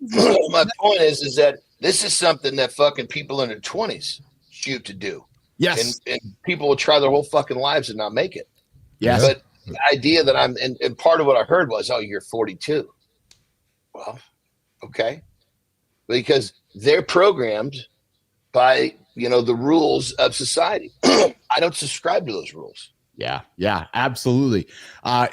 point is that this is something that fucking people in their 20s shoot to do. Yes. And people will try their whole fucking lives and not make it. Yes. But the idea that and part of what I heard was, oh, you're 42. Well, okay. Because they're programmed by, the rules of society. I don't subscribe to those rules. Yeah, absolutely.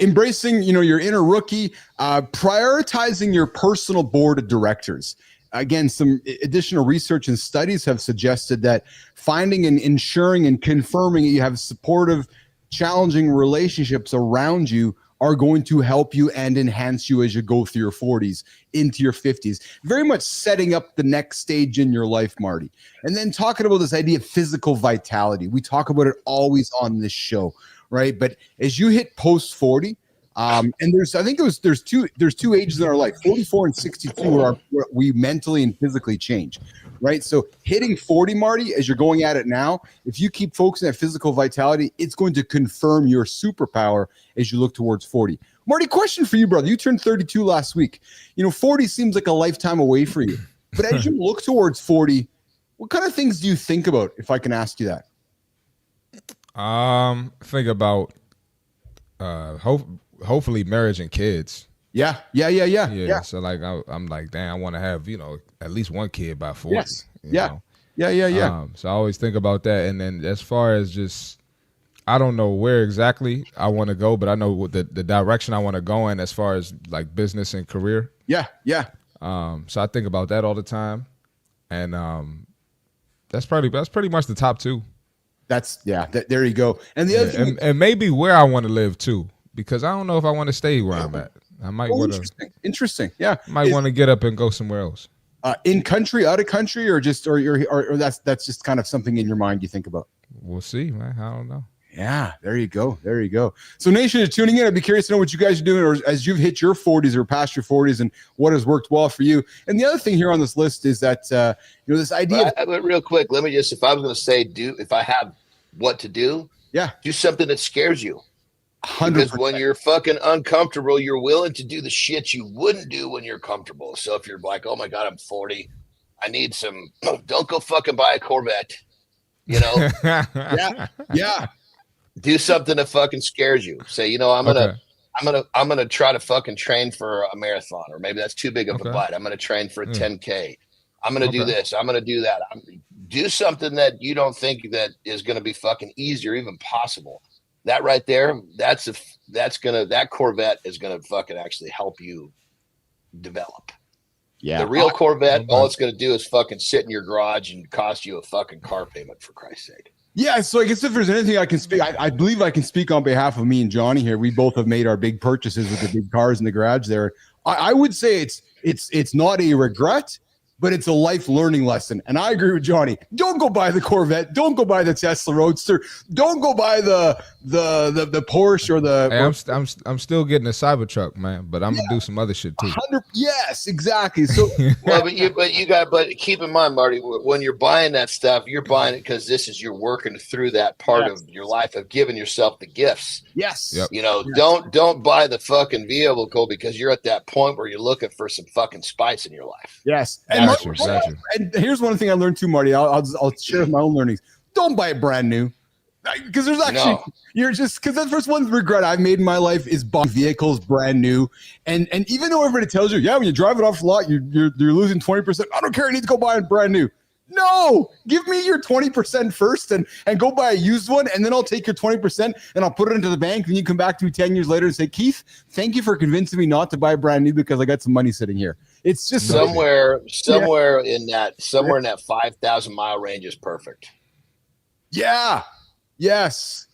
Embracing, your inner rookie, prioritizing your personal board of directors. Again, some additional research and studies have suggested that finding and ensuring and confirming that you have supportive, challenging relationships around you are going to help you and enhance you as you go through your 40s into your 50s. Very much setting up the next stage in your life, Marty. And then talking about this idea of physical vitality. We talk about it always on this show, right? But as you hit post 40, and there's two ages in our life, 44 and 62, where we mentally and physically change, right? So hitting 40, Marty, as you're going at it now, if you keep focusing on physical vitality, it's going to confirm your superpower as you look towards 40. Marty, question for you, brother. You turned 32 last week. 40 seems like a lifetime away for you. But as you look towards 40, what kind of things do you think about, if I can ask you that? Think about hopefully marriage and kids. Yeah. So like I'm like, damn, I want to have at least one kid by 40. Yes. Yeah. So I always think about that. And then as far as just, I don't know where exactly I want to go, but I know what the direction I want to go in as far as like business and career. Yeah. So I think about that all the time, and that's pretty much the top two. There you go. And the other thing, and maybe where I want to live too, because I don't know if I want to stay where I'm at. I might want to. Interesting. Yeah. Might want to get up and go somewhere else. In country, out of country, or that's just kind of something in your mind you think about. We'll see, man. I don't know. Yeah, there you go. So nation is tuning in. I'd be curious to know what you guys are doing, or as you've hit your 40s or past your 40s, and what has worked well for you. And the other thing here on this list is that this idea. But real quick, let me just, if I was going to say, if I have what to do, do something that scares you. 100%. Because when you're fucking uncomfortable, you're willing to do the shit you wouldn't do when you're comfortable. So if you're like, oh my God, I'm 40, I need some. Don't go fucking buy a Corvette. Yeah. Do something that fucking scares you. Say, I'm gonna try to fucking train for a marathon, or maybe that's too big of a bite. I'm gonna train for a 10K. I'm gonna do this. I'm gonna do that. Do something that you don't think that is gonna be fucking easy or even possible. That right there, that Corvette is gonna fucking actually help you develop. Yeah. The real Corvette, all it's gonna do is fucking sit in your garage and cost you a fucking car payment, for Christ's sake. Yeah, so I guess if there's anything I can speak, I believe I can speak on behalf of me and Johnny here. We both have made our big purchases with the big cars in the garage there. I would say it's not a regret, but it's a life learning lesson. And I agree with Johnny. Don't go buy the Corvette. Don't go buy the Tesla Roadster. Don't go buy the Porsche or the. Hey, I'm still getting a Cybertruck, man. But I'm gonna do some other shit too. Yes, exactly. So, but keep in mind, Marty, when you're buying that stuff, you're buying it because you're working through that part of your life of giving yourself the gifts. Yes. Yep. Don't buy the fucking vehicle because you're at that point where you're looking for some fucking spice in your life. Yes. Gotcha. And here's one thing I learned too, Marty. I'll share my own learnings. Don't buy it brand new, because there's actually because that's the first one regret I've made in my life is buying vehicles brand new. And even though everybody tells you, when you drive it off the lot, you're losing 20%. I don't care. I need to go buy it brand new. No, give me your 20% first and go buy a used one, and then I'll take your 20% and I'll put it into the bank. And you come back to me 10 years later and say, Keith, thank you for convincing me not to buy brand new because I got some money sitting here. It's just somewhere in that 5,000 mile range is perfect. Yeah. Yes.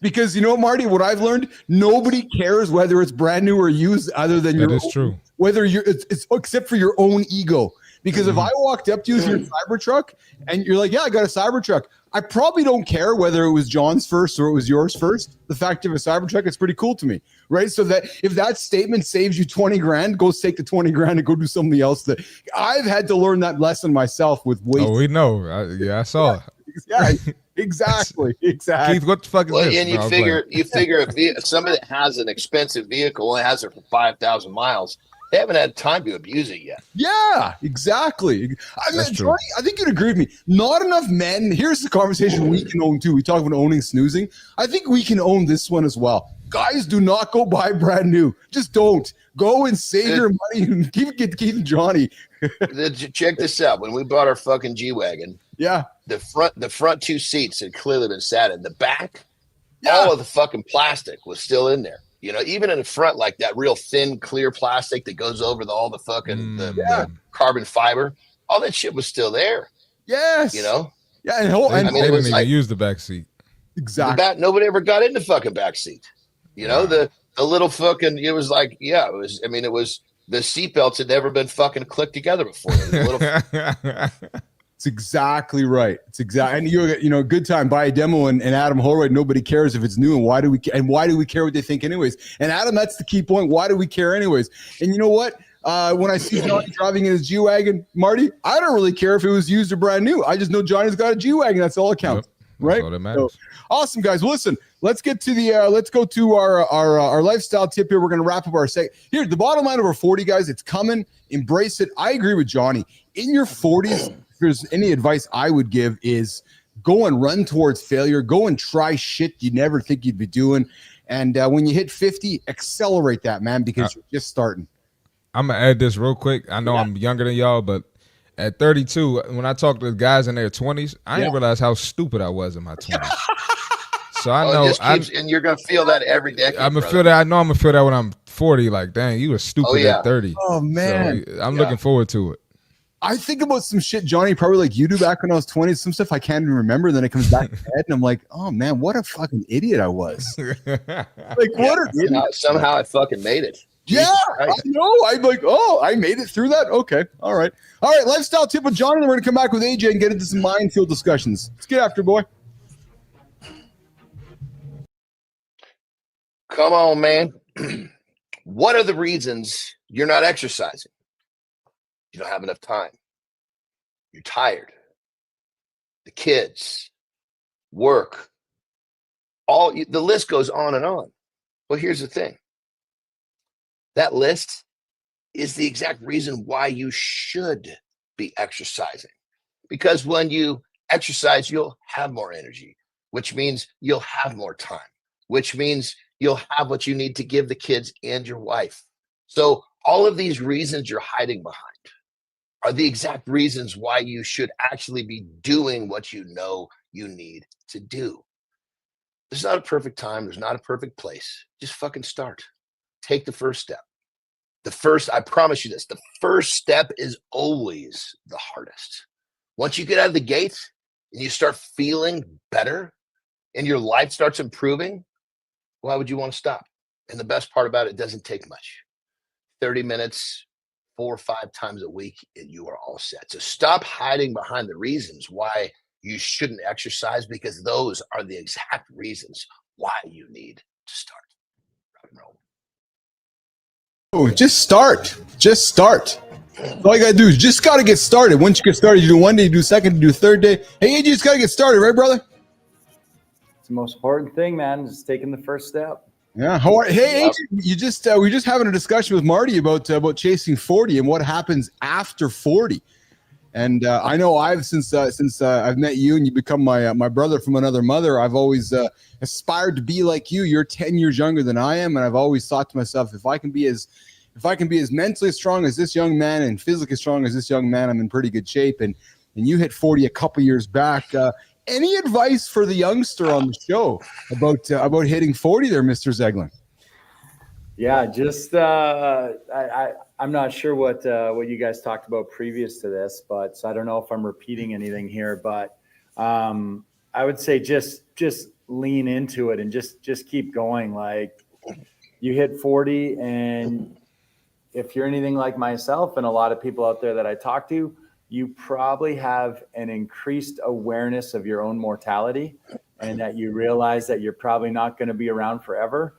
Because you know what, Marty, what I've learned, nobody cares whether it's brand new or used other than that is true. Whether it's except for your own ego. Because if I walked up to you with your Cybertruck and you're like, yeah, I got a Cybertruck, I probably don't care whether it was John's first or it was yours first. The fact of a Cybertruck, it's pretty cool to me, right? So that if that statement saves you 20 grand, go take the 20 grand and go do something else. That I've had to learn that lesson myself with weight. Oh, we know. I saw it. Yeah, exactly. Keith, what the fuck is this? And you figure if somebody that has an expensive vehicle only has it for 5,000 miles, they haven't had time to abuse it yet. Yeah, exactly. Johnny, I think you'd agree with me. Not enough men. Here's the conversation we can own too. We talk about owning snoozing. I think we can own this one as well. Guys, do not go buy brand new. Just don't. Go and save your money and keep and Johnny. Check this out. When we bought our fucking G-Wagon, the front two seats had clearly been sat in. The back, all of the fucking plastic was still in there. Even in the front, like that real thin, clear plastic that goes over all the fucking the carbon fiber, all that shit was still there. Yes. Yeah. And they didn't even use the back seat. Exactly. Nobody ever got in the fucking back seat. The The little fucking, it was like, yeah, it was, I mean, it was, the seatbelts had never been fucking clicked together before. It's exactly right. It's exactly, and you know, good time, buy a demo and Adam Holroyd, nobody cares if it's new, and why do we care what they think anyways? And Adam, that's the key point. Why do we care anyways? And you know what? When I see Johnny driving in his G-Wagon, Marty, I don't really care if it was used or brand new. I just know Johnny's got a G-Wagon. That's all that counts. Yep. Right? All that matters. So, awesome, guys. Well, listen, let's get to the let's go to our lifestyle tip here. We're going to wrap up our segment. Here, the bottom line over 40, guys, it's coming. Embrace it. I agree with Johnny. In your 40s, if there's any advice I would give is go and run towards failure. Go and try shit you never think you'd be doing. And when you hit 50, accelerate that, man, because you're just starting. I'm going to add this real quick. I know I'm younger than y'all, but at 32, when I talk to the guys in their 20s, I didn't realize how stupid I was in my 20s. So I know, and you're gonna feel that every day. I'm gonna feel that. I know I'm gonna feel that when I'm 40. Like, dang, you were stupid at 30. Oh man, so I'm looking forward to it. I think about some shit, Johnny, probably like you do back when I was 20. Some stuff I can't even remember. And then it comes back to my head, and I'm like, oh man, what a fucking idiot I was. Like, what an idiot. Somehow I fucking made it. Yeah, I know. I'm like, oh, I made it through that. Okay, all right. Lifestyle tip with John, and then we're gonna come back with AJ and get into some minefield discussions. Let's get after, boy. Come on, man. What are the reasons you're not exercising? You don't have enough time. You're tired. The kids, work, the list goes on and on. Well, here's the thing. That list is the exact reason why you should be exercising. Because when you exercise, you'll have more energy, which means you'll have more time, which means you'll have what you need to give the kids and your wife. So all of these reasons you're hiding behind are the exact reasons why you should actually be doing what you know you need to do. There's not a perfect time. There's not a perfect place. Just fucking start. Take the first step. I promise you this, the first step is always the hardest. Once you get out of the gate and you start feeling better and your life starts improving, why would you want to stop? And the best part about it doesn't take much. 30 minutes, 4 or 5 times a week, and you are all set. So stop hiding behind the reasons why you shouldn't exercise, because those are the exact reasons why you need to start. Rock and roll. Oh, just start. Just start. All you gotta do is just gotta get started. Once you get started, you do one day, you do second, you do third day. Hey, you just gotta get started, right, brother? It's the most important thing, man, is taking the first step. Yeah. Hey, AJ, you just we're just having a discussion with Marty about chasing 40 and what happens after 40. And I know since I've met you and you become my brother from another mother, I've always aspired to be like you. You're 10 years younger than I am, and I've always thought to myself, if I can be as mentally strong as this young man and physically strong as this young man, I'm in pretty good shape. And you hit 40 a couple years back. Any advice for the youngster on the show about hitting 40 there, Mr. Zeglin? Yeah, just I'm not sure what you guys talked about previous to this, but so I don't know if I'm repeating anything here, but I would say just lean into it and just keep going. Like, you hit 40, and if you're anything like myself and a lot of people out there that I talk to, you probably have an increased awareness of your own mortality, and that you realize that you're probably not going to be around forever,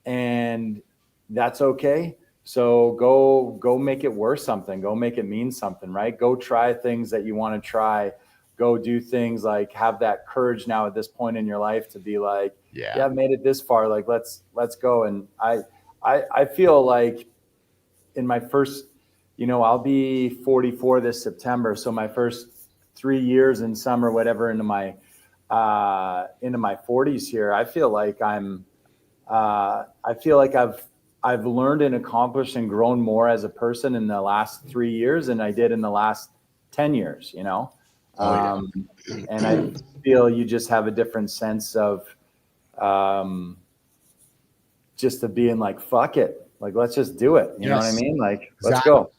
and that's okay. So go make it worth something. Go make it mean something, right? Go try things that you want to try. Go do things, like have that courage now at this point in your life to be like, yeah, I've made it this far. Like, let's go. And I feel like in my first, I'll be 44 this September. So my first 3 years in summer, whatever, into my 40s here, I feel like I've learned and accomplished and grown more as a person in the last 3 years than I did in the last 10 years, And I feel you just have a different sense of just of being like, fuck it. Like, let's just do it. You know what I mean? Like, let's go.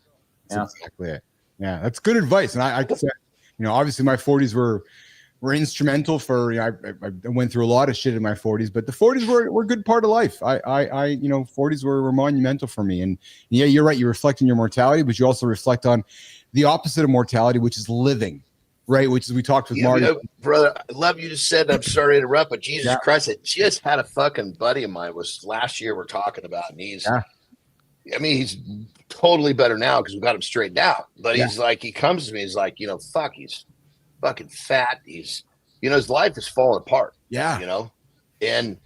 That's exactly it. Yeah, that's good advice. And I could say, obviously my 40s were were instrumental for, I went through a lot of shit in my 40s, but the 40s were a good part of life. 40s were monumental for me. And yeah, you're right. You reflect on your mortality, but you also reflect on the opposite of mortality, which is living, right? Which is, we talked with Marty. Brother, I love you just said, I'm sorry to interrupt, but Jesus Christ, I just had a fucking buddy of mine was last year we're talking about, and he's totally better now because we got him straightened out. But he's like, he comes to me, he's like, fuck, he's fucking fat. He's, his life is falling apart. Yeah. And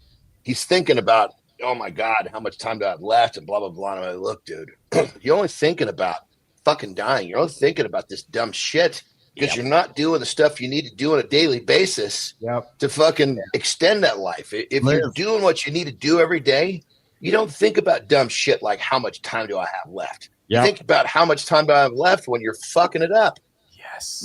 he's thinking about, oh my God, how much time do I have left? And blah, blah, blah. And I'm like, look, dude, you're only thinking about fucking dying. You're only thinking about this dumb shit because you're not doing the stuff you need to do on a daily basis to fucking extend that life. If you're doing what you need to do every day, you don't think about dumb shit like how much time do I have left? You think about how much time do I have left when you're fucking it up. Yes.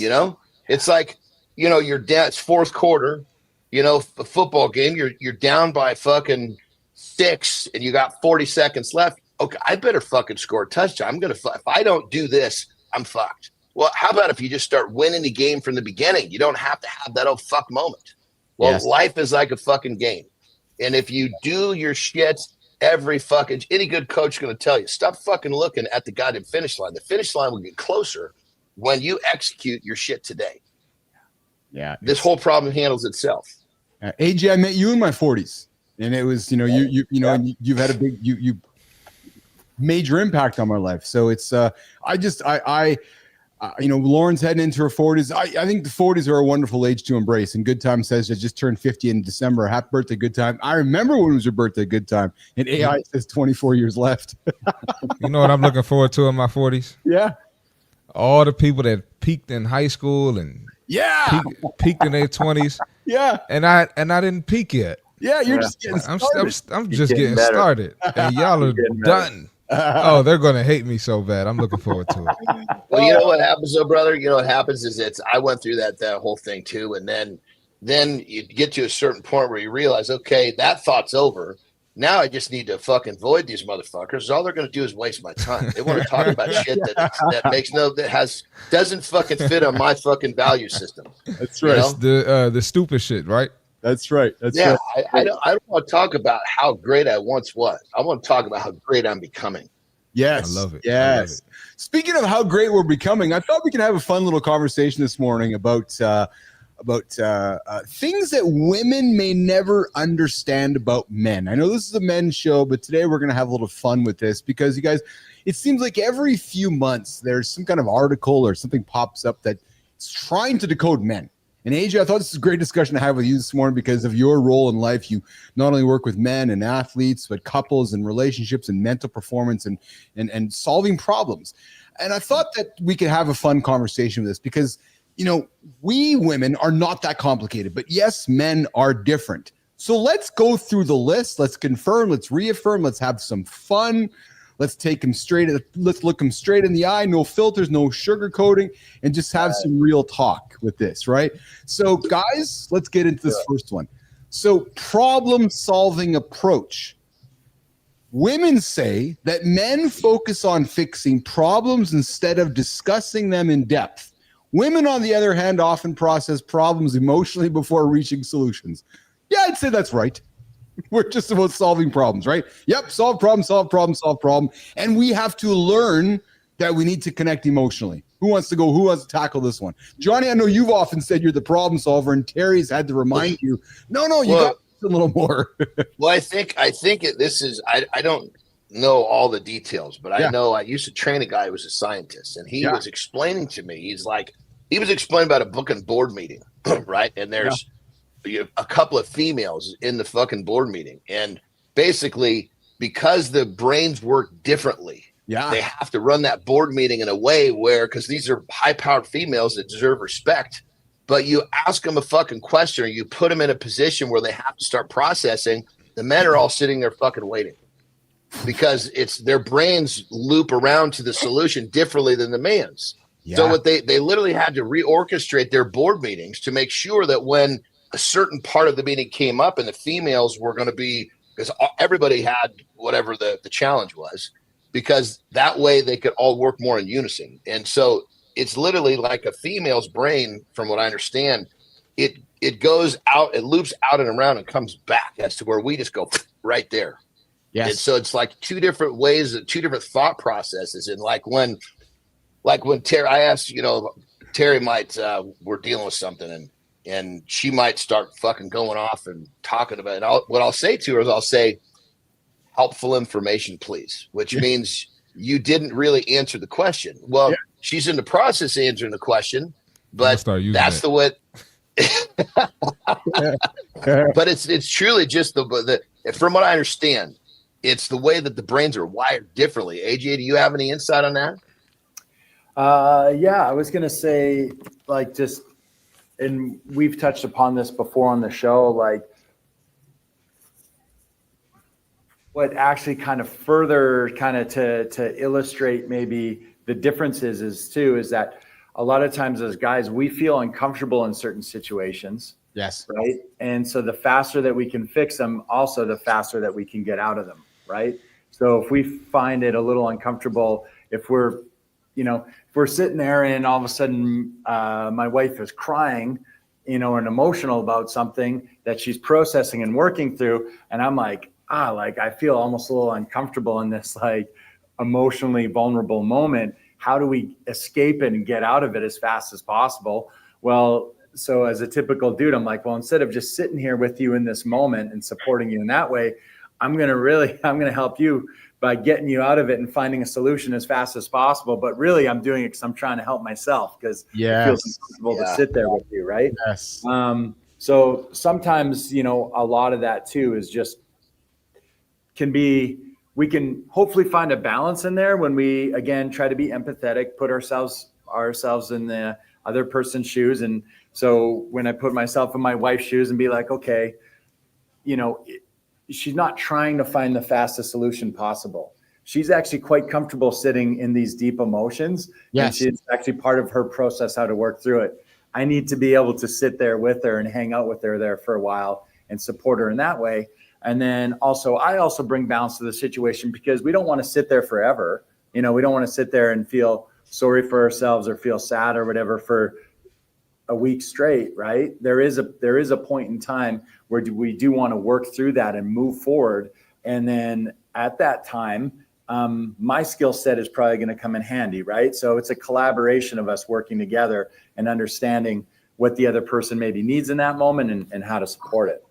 It's like, you're down, it's fourth quarter, a football game, you're down by fucking 6 and you got 40 seconds left. Okay, I better fucking score a touchdown. If I don't do this, I'm fucked. Well, how about if you just start winning the game from the beginning? You don't have to have that fuck moment. Well, life is like a fucking game. And if you do your shit any good coach is going to tell you, stop fucking looking at the goddamn finish line. The finish line will get closer when you execute your shit today. Yeah. This whole problem handles itself. AJ, I met you in my 40s, and it was, you've had a big, you major impact on my life. So it's, Lauren's heading into her 40s. I think the 40s are a wonderful age to embrace. And Good Time says I just turned 50 in December. Happy birthday, Good Time. I remember when it was your birthday, Good Time. And AI says 24 years left. You know what I'm looking forward to in my 40s? Yeah. All the people that peaked in high school and peaked in their 20s. Yeah. And I didn't peak yet. Yeah, you're just getting started. I'm just getting started. And y'all are done. Oh, they're going to hate me so bad. I'm looking forward to it. Well, you know what happens though, brother? You know what happens is I went through that whole thing too. And then you get to a certain point where you realize, okay, that thought's over. Now I just need to fucking void these motherfuckers. All they're going to do is waste my time. They want to talk about shit that doesn't fucking fit on my fucking value system. That's right. The stupid shit, right? That's right. Right. I don't want to talk about how great I once was. I want to talk about how great I'm becoming. Yes. I love it. Yes. I love it. Speaking of how great we're becoming, I thought we could have a fun little conversation this morning about things that women may never understand about men. I know this is a men's show, but today we're going to have a little fun with this because, you guys, it seems like every few months there's some kind of article or something pops up that's trying to decode men. And AJ, I thought this was a great discussion to have with you this morning because of your role in life. You not only work with men and athletes, but couples and relationships and mental performance and solving problems. And I thought that we could have a fun conversation with this because, we women are not that complicated, but yes, men are different. So let's go through the list. Let's confirm, let's reaffirm, let's have some fun. Let's take him let's look him straight in the eye. No filters, no sugarcoating, and just have some real talk with this, right? So guys, let's get into this first one. So problem-solving approach. Women say that men focus on fixing problems instead of discussing them in depth. Women, on the other hand, often process problems emotionally before reaching solutions. Yeah, I'd say that's right. We're just about solving problems, right? Yep, solve problem, solve problem, solve problem. And we have to learn that we need to connect emotionally. Who wants to tackle this one? Johnny, I know you've often said you're the problem solver, and Terry's had to remind you, no, you got a little more. Well, I think this is, I don't know all the details, but I know I used to train a guy who was a scientist, and he was explaining to me, he was explaining about a book and board meeting, right? And there's a couple of females in the fucking board meeting, and basically because the brains work differently, they have to run that board meeting in a way where, because these are high-powered females that deserve respect, but you ask them a fucking question or you put them in a position where they have to start processing, the men are all sitting there fucking waiting because it's their brains loop around to the solution differently than the man's. So what they literally had to reorchestrate their board meetings to make sure that when a certain part of the meeting came up and the females were going to be, because everybody had whatever the challenge was, because that way they could all work more in unison. And so it's literally like a female's brain, from what I understand, it it goes out, it loops out and around and comes back as to where we just go right there. Yes. And so it's like two different ways, two different thought processes. And like when Terry, I asked, Terry might, we're dealing with something and she might start fucking going off and talking about it. What I'll say to her is I'll say, helpful information, please, which means you didn't really answer the question. Well, she's in the process of answering the question, but that's the way. But it's truly just the from what I understand, it's the way that the brains are wired differently. AJ, do you have any insight on that? Yeah, I was gonna say, like, just, and we've touched upon this before on the show, like what actually kind of further to illustrate maybe the differences is that a lot of times as guys, we feel uncomfortable in certain situations. Yes. Right. And so the faster that we can fix them, also the faster that we can get out of them. Right. So if we find it a little uncomfortable, if we're sitting there and all of a sudden my wife is crying, and emotional about something that she's processing and working through, and I'm like, I feel almost a little uncomfortable in this like emotionally vulnerable moment. How do we escape it and get out of it as fast as possible? Well, so as a typical dude, I'm like, well, instead of just sitting here with you in this moment and supporting you in that way, I'm going to help you by getting you out of it and finding a solution as fast as possible. But really I'm doing it because I'm trying to help myself, because it feels uncomfortable to sit there with you. Right. Yes. So sometimes, a lot of that too is just, we can hopefully find a balance in there when we, again, try to be empathetic, put ourselves in the other person's shoes. And so when I put myself in my wife's shoes and be like, okay, she's not trying to find the fastest solution possible. She's actually quite comfortable sitting in these deep emotions. Yes. And she's actually part of her process, how to work through it. I need to be able to sit there with her and hang out with her there for a while and support her in that way. And then I also bring balance to the situation, because we don't want to sit there forever. We don't want to sit there and feel sorry for ourselves or feel sad or whatever for a week straight, right? There is a point in time where we do want to work through that and move forward. And then at that time, my skill set is probably going to come in handy, right? So it's a collaboration of us working together and understanding what the other person maybe needs in that moment and how to support it.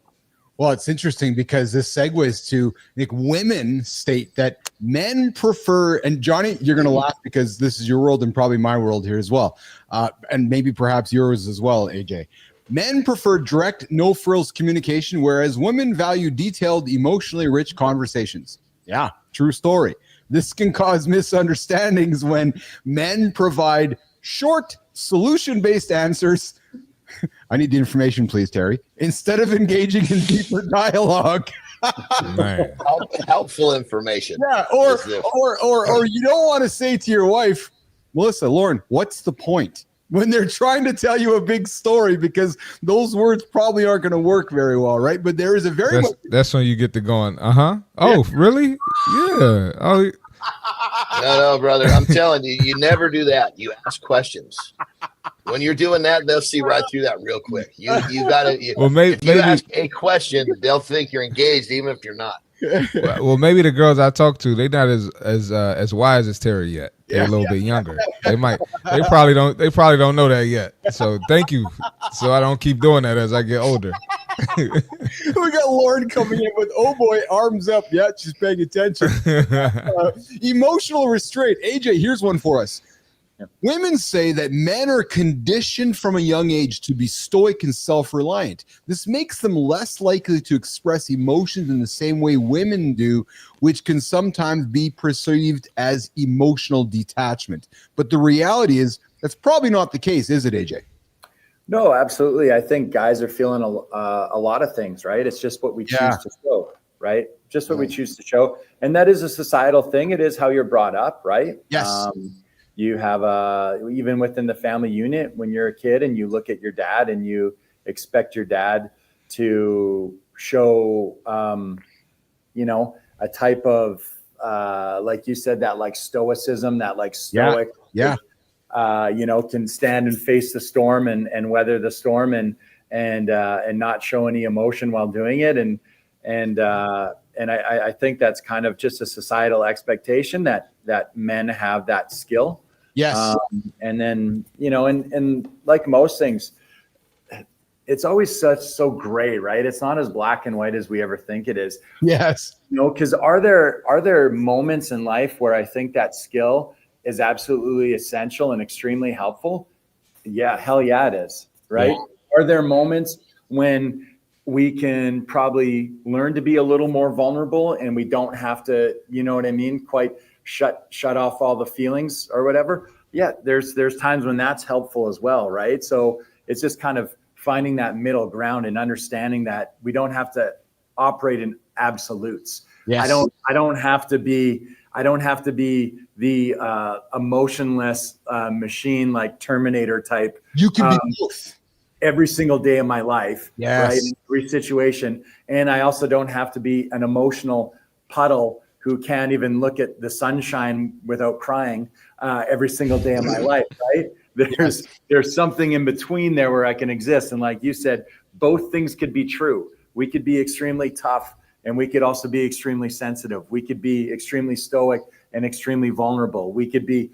Well, it's interesting because this segues to, like, women state that men prefer, and Johnny, you're going to laugh because this is your world and probably my world here as well. And maybe perhaps yours as well, AJ. Men prefer direct, no frills communication, whereas women value detailed, emotionally rich conversations. Yeah, true story. This can cause misunderstandings when men provide short, solution-based answers. I need the information, please, Terry. Instead of engaging in deeper dialogue. Helpful information. Yeah, or you don't want to say to your wife, Melissa, Lauren, what's the point? When they're trying to tell you a big story, because those words probably aren't going to work very well, right? But there is a that's when you get to going, Oh, yeah. Really? Yeah. Oh. No, brother. I'm telling you, you never do that. You ask questions. When you're doing that, they'll see right through that real quick. You gotta. If you ask a question, they'll think you're engaged, even if you're not. Well, maybe the girls I talk to, they're not as wise as Terry yet. They're a little bit younger. They probably don't know that yet. So thank you. So I don't keep doing that as I get older. We got Lauren coming in with, oh boy, arms up. Yeah, she's paying attention. Emotional restraint. AJ, here's one for us. Women say that men are conditioned from a young age to be stoic and self-reliant. This makes them less likely to express emotions in the same way women do, which can sometimes be perceived as emotional detachment. But the reality is that's probably not the case, is it, AJ? No, absolutely. I think guys are feeling a lot of things, right? It's just what we choose to show, right? Just what we choose to show. And that is a societal thing. It is how you're brought up, right? Yes. You have even within the family unit, when you're a kid and you look at your dad and you expect your dad to show, a type of, like you said, that like stoicism, that like stoic, can stand and face the storm and weather the storm. and not show any emotion while doing it. And I think that's kind of just a societal expectation that men have that skill. Yes. And then, and like most things, it's always so gray, right? It's not as black and white as we ever think it is. Yes. Because are there moments in life where I think that skill is absolutely essential and extremely helpful? Yeah, hell yeah, it is. Right. Yeah. Are there moments when we can probably learn to be a little more vulnerable and we don't have to, quite shut off all the feelings or whatever? Yeah, there's times when that's helpful as well, right? So it's just kind of finding that middle ground and understanding that we don't have to operate in absolutes. Yes. I don't have to be the emotionless machine like Terminator type. You can be both every single day of my life, yes. Right? In every situation. And I also don't have to be an emotional puddle who can't even look at the sunshine without crying every single day of my life, right? There's something in between there where I can exist. And like you said, both things could be true. We could be extremely tough and we could also be extremely sensitive. We could be extremely stoic and extremely vulnerable. We could be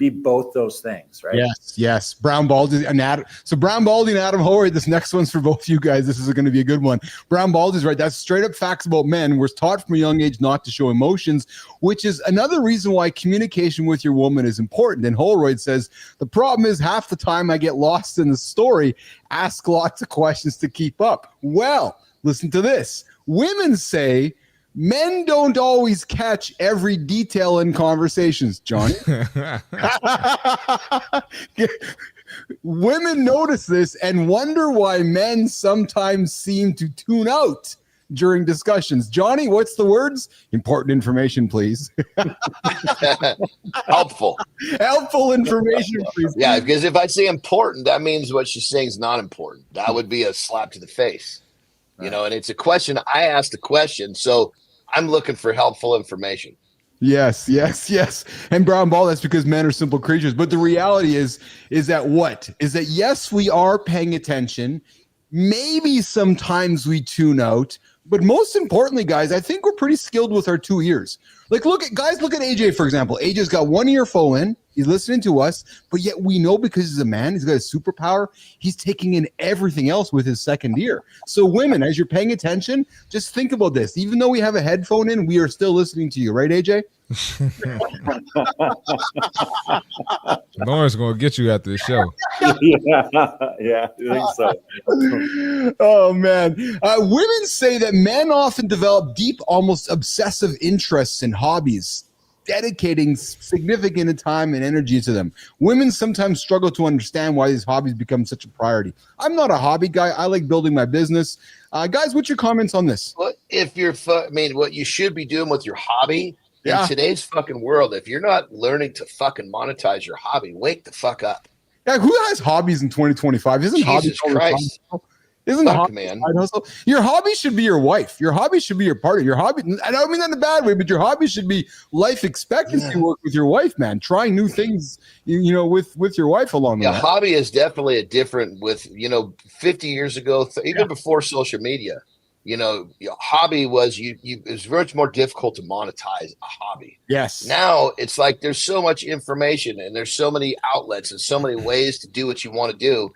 both those things, right? Yes. Brown Baldy and Adam. So Brown Baldy and Adam Howard, this next one's for both you guys. This is going to be a good one. Brown Baldy's right. That's straight up facts about men. We're taught from a young age not to show emotions, which is another reason why communication with your woman is important. And Holroyd says, the problem is half the time I get lost in the story, ask lots of questions to keep up. Well, listen to this. Women say men don't always catch every detail in conversations, Johnny. Women notice this and wonder why men sometimes seem to tune out during discussions. Johnny, what's the words? Important information, please. Helpful information, please. Yeah, because if I say important, that means what she's saying is not important. That would be a slap to the face. And it's a question. I asked a question, so I'm looking for helpful information. Yes. And Brown Ball, that's because men are simple creatures. But the reality is that yes, we are paying attention. Maybe sometimes we tune out. But most importantly, guys, I think we're pretty skilled with our two ears. Like, look at AJ, for example. AJ's got one ear full in. He's listening to us, but yet we know because he's a man, he's got a superpower. He's taking in everything else with his second ear. So women, as you're paying attention, just think about this. Even though we have a headphone in, we are still listening to you. Right, AJ? Lauren's going to get you after the show. Yeah, I think so. Oh, man. Women say that men often develop deep, almost obsessive interests and hobbies, dedicating significant time and energy to them. Women sometimes struggle to understand why these hobbies become such a priority. I'm not a hobby guy. I like building my business. Guys, what's your comments on this? Well, if you're, what you should be doing with your hobby in today's fucking world, if you're not learning to fucking monetize your hobby, wake the fuck up. Yeah, who has hobbies in 2025? Isn't Jesus Christ. Isn't fuck, man. Your hobby should be your wife. Your hobby should be your partner. Your hobby, I don't mean that in a bad way, but your hobby should be life expectancy work with your wife, man. Trying new things, with your wife along the way. Hobby is definitely a different 50 years ago, even before social media, your hobby was it was much more difficult to monetize a hobby. Yes. Now it's like there's so much information and there's so many outlets and so many ways to do what you want to do.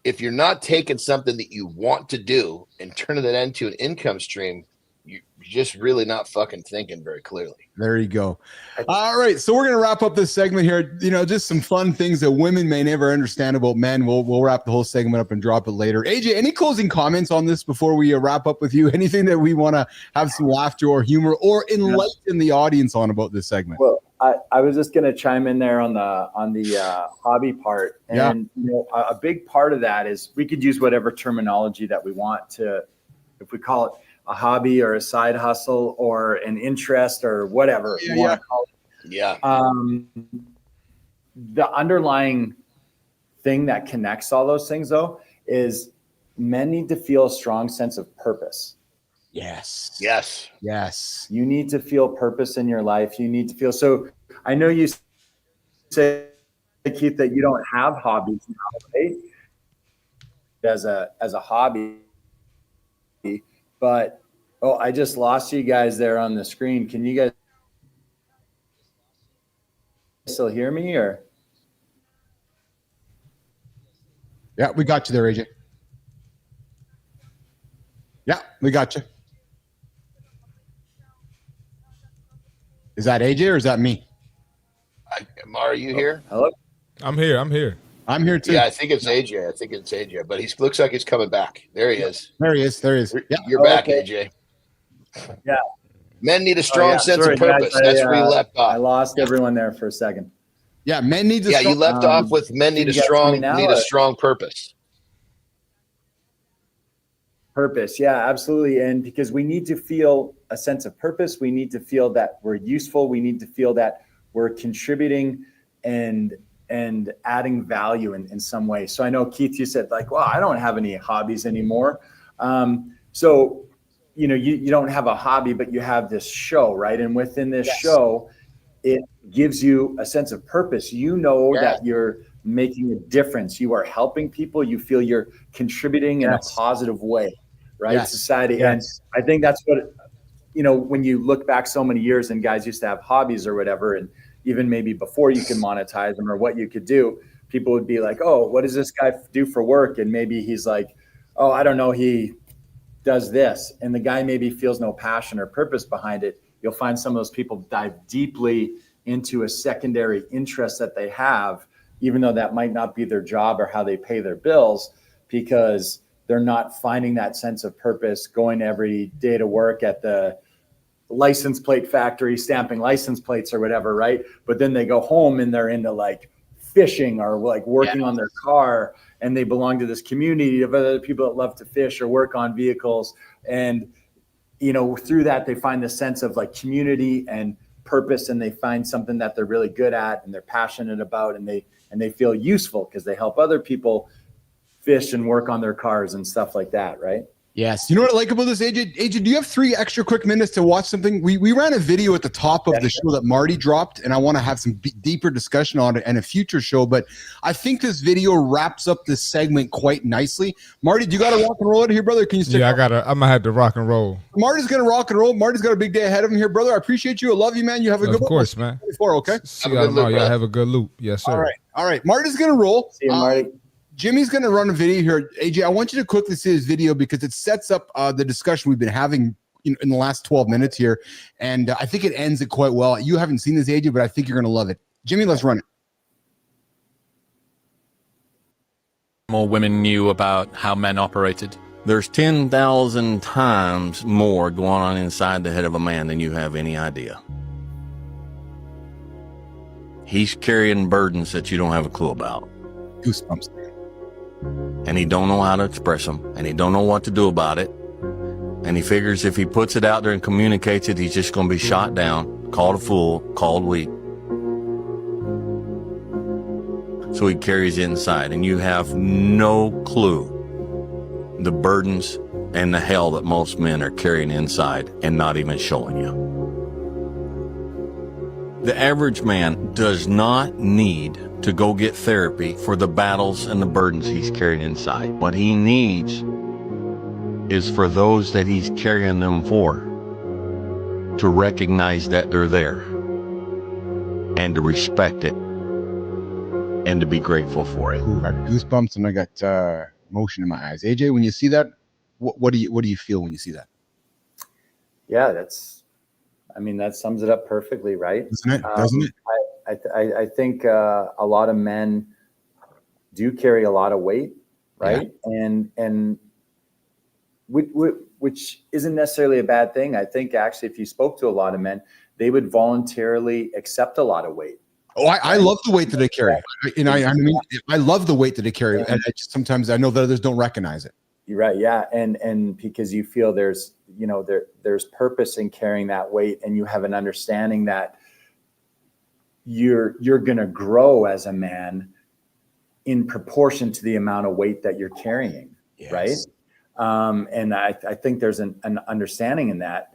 If you're not taking something that you want to do and turning it into an income stream, you're just really not fucking thinking very clearly. There you go. All right. So we're going to wrap up this segment here. Just some fun things that women may never understand about men. We'll wrap the whole segment up and drop it later. AJ, any closing comments on this before we wrap up with you? Anything that we want to have some laughter or humor or enlighten the audience on about this segment? Well, I was just going to chime in there on the hobby part. And a big part of that is we could use whatever terminology that we want to, if we call it a hobby or a side hustle or an interest or whatever you want to call it. Yeah. The underlying thing that connects all those things, though, is men need to feel a strong sense of purpose. Yes. You need to feel purpose in your life. You need to feel. So I know you say, Keith, that you don't have hobbies now, right? as a hobby. But I just lost you guys there on the screen. Can you guys still hear me, or? Yeah, we got you there, AJ. Yeah, we got you. Is that AJ or is that me? Are you here? Hello? I'm here. I'm here. I'm here too. Yeah, I think it's AJ. But he looks like he's coming back. There he is. There he is. Yeah. You're back, AJ. Yeah. Men need a strong sense of purpose. Guys, That's where you left off. I lost everyone there for a second. Yeah, men need a strong, you left off with men need a strong purpose. Purpose, yeah, absolutely. And because we need to feel a sense of purpose, we need to feel that we're useful, we need to feel that we're contributing and adding value in some way. So I know, Keith, you said like, well, I don't have any hobbies anymore. So, you don't have a hobby, but you have this show, right? And within this show, it gives you a sense of purpose. That you're making a difference. You are helping people. You feel you're contributing in a positive way, right? Society. And I think that's what, when you look back so many years and guys used to have hobbies or whatever, and even maybe before you can monetize them or what you could do, people would be like, oh, what does this guy do for work? And maybe he's like, oh, I don't know, he does this. And the guy maybe feels no passion or purpose behind it. You'll find some of those people dive deeply into a secondary interest that they have, even though that might not be their job or how they pay their bills, because they're not finding that sense of purpose, going every day to work at the license plate factory, stamping license plates or whatever, right? But then they go home and they're into like fishing or like working on their car, and they belong to this community of other people that love to fish or work on vehicles. And, through that, they find the sense of like community and purpose, and they find something that they're really good at and they're passionate about, and they feel useful because they help other people fish and work on their cars and stuff like that, right? Yes. You know what I like about this, AJ? AJ, do you have 3 extra quick minutes to watch something? We ran a video at the top of the show that Marty dropped, and I want to have some deeper discussion on it and a future show, but I think this video wraps up this segment quite nicely. Marty, do you got to rock and roll it here, brother? Can you stick? Yeah, I'm going to have to rock and roll. Marty's going to rock and roll. Marty's got a big day ahead of him here, brother. I appreciate you. I love you, man. You have a good one. Of course, man. Okay? See y'all tomorrow. Y'all have a good loop. Yes, sir. All right. Marty's going to roll. See you, Marty. Jimmy's going to run a video here. AJ, I want you to quickly see this video because it sets up the discussion we've been having in the last 12 minutes here. And I think it ends it quite well. You haven't seen this, AJ, but I think you're going to love it. Jimmy, let's run it. More women knew about how men operated. There's 10,000 times more going on inside the head of a man than you have any idea. He's carrying burdens that you don't have a clue about. Goosebumps. And he don't know how to express them, and he don't know what to do about it. And he figures if he puts it out there and communicates it, he's just going to be shot down, called a fool, called weak. So he carries it inside, and you have no clue the burdens and the hell that most men are carrying inside and not even showing you. The average man does not need to go get therapy for the battles and the burdens he's carrying inside. What he needs is for those that he's carrying them for to recognize that they're there and to respect it and to be grateful for it. Ooh, I got goosebumps and I got motion in my eyes. AJ, when you see that, what do you feel when you see that? Yeah, that sums it up perfectly, right? Doesn't it? I think a lot of men do carry a lot of weight, right? Yeah. And which isn't necessarily a bad thing. I think actually, if you spoke to a lot of men, they would voluntarily accept a lot of weight. Oh, I love the weight that they carry. I love the weight that they carry. And sometimes I know that others don't recognize it. You're right. Yeah. And because you feel there's purpose in carrying that weight, and you have an understanding that you're going to grow as a man in proportion to the amount of weight that you're carrying. Yes. Right. And I think there's an understanding in that,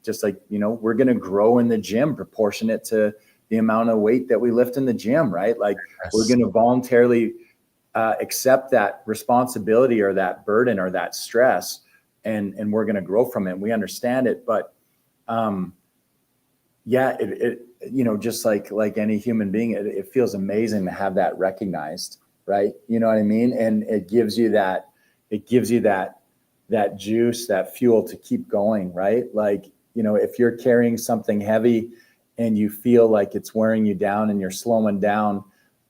just like, we're going to grow in the gym proportionate to the amount of weight that we lift in the gym, right? Like, yes. We're going to voluntarily accept that responsibility or that burden or that stress, and we're going to grow from it. We understand it, but just like any human being, it feels amazing to have that recognized, right? You know what I mean? And it gives you that juice, that fuel to keep going, right? Like, if you're carrying something heavy and you feel like it's wearing you down and you're slowing down,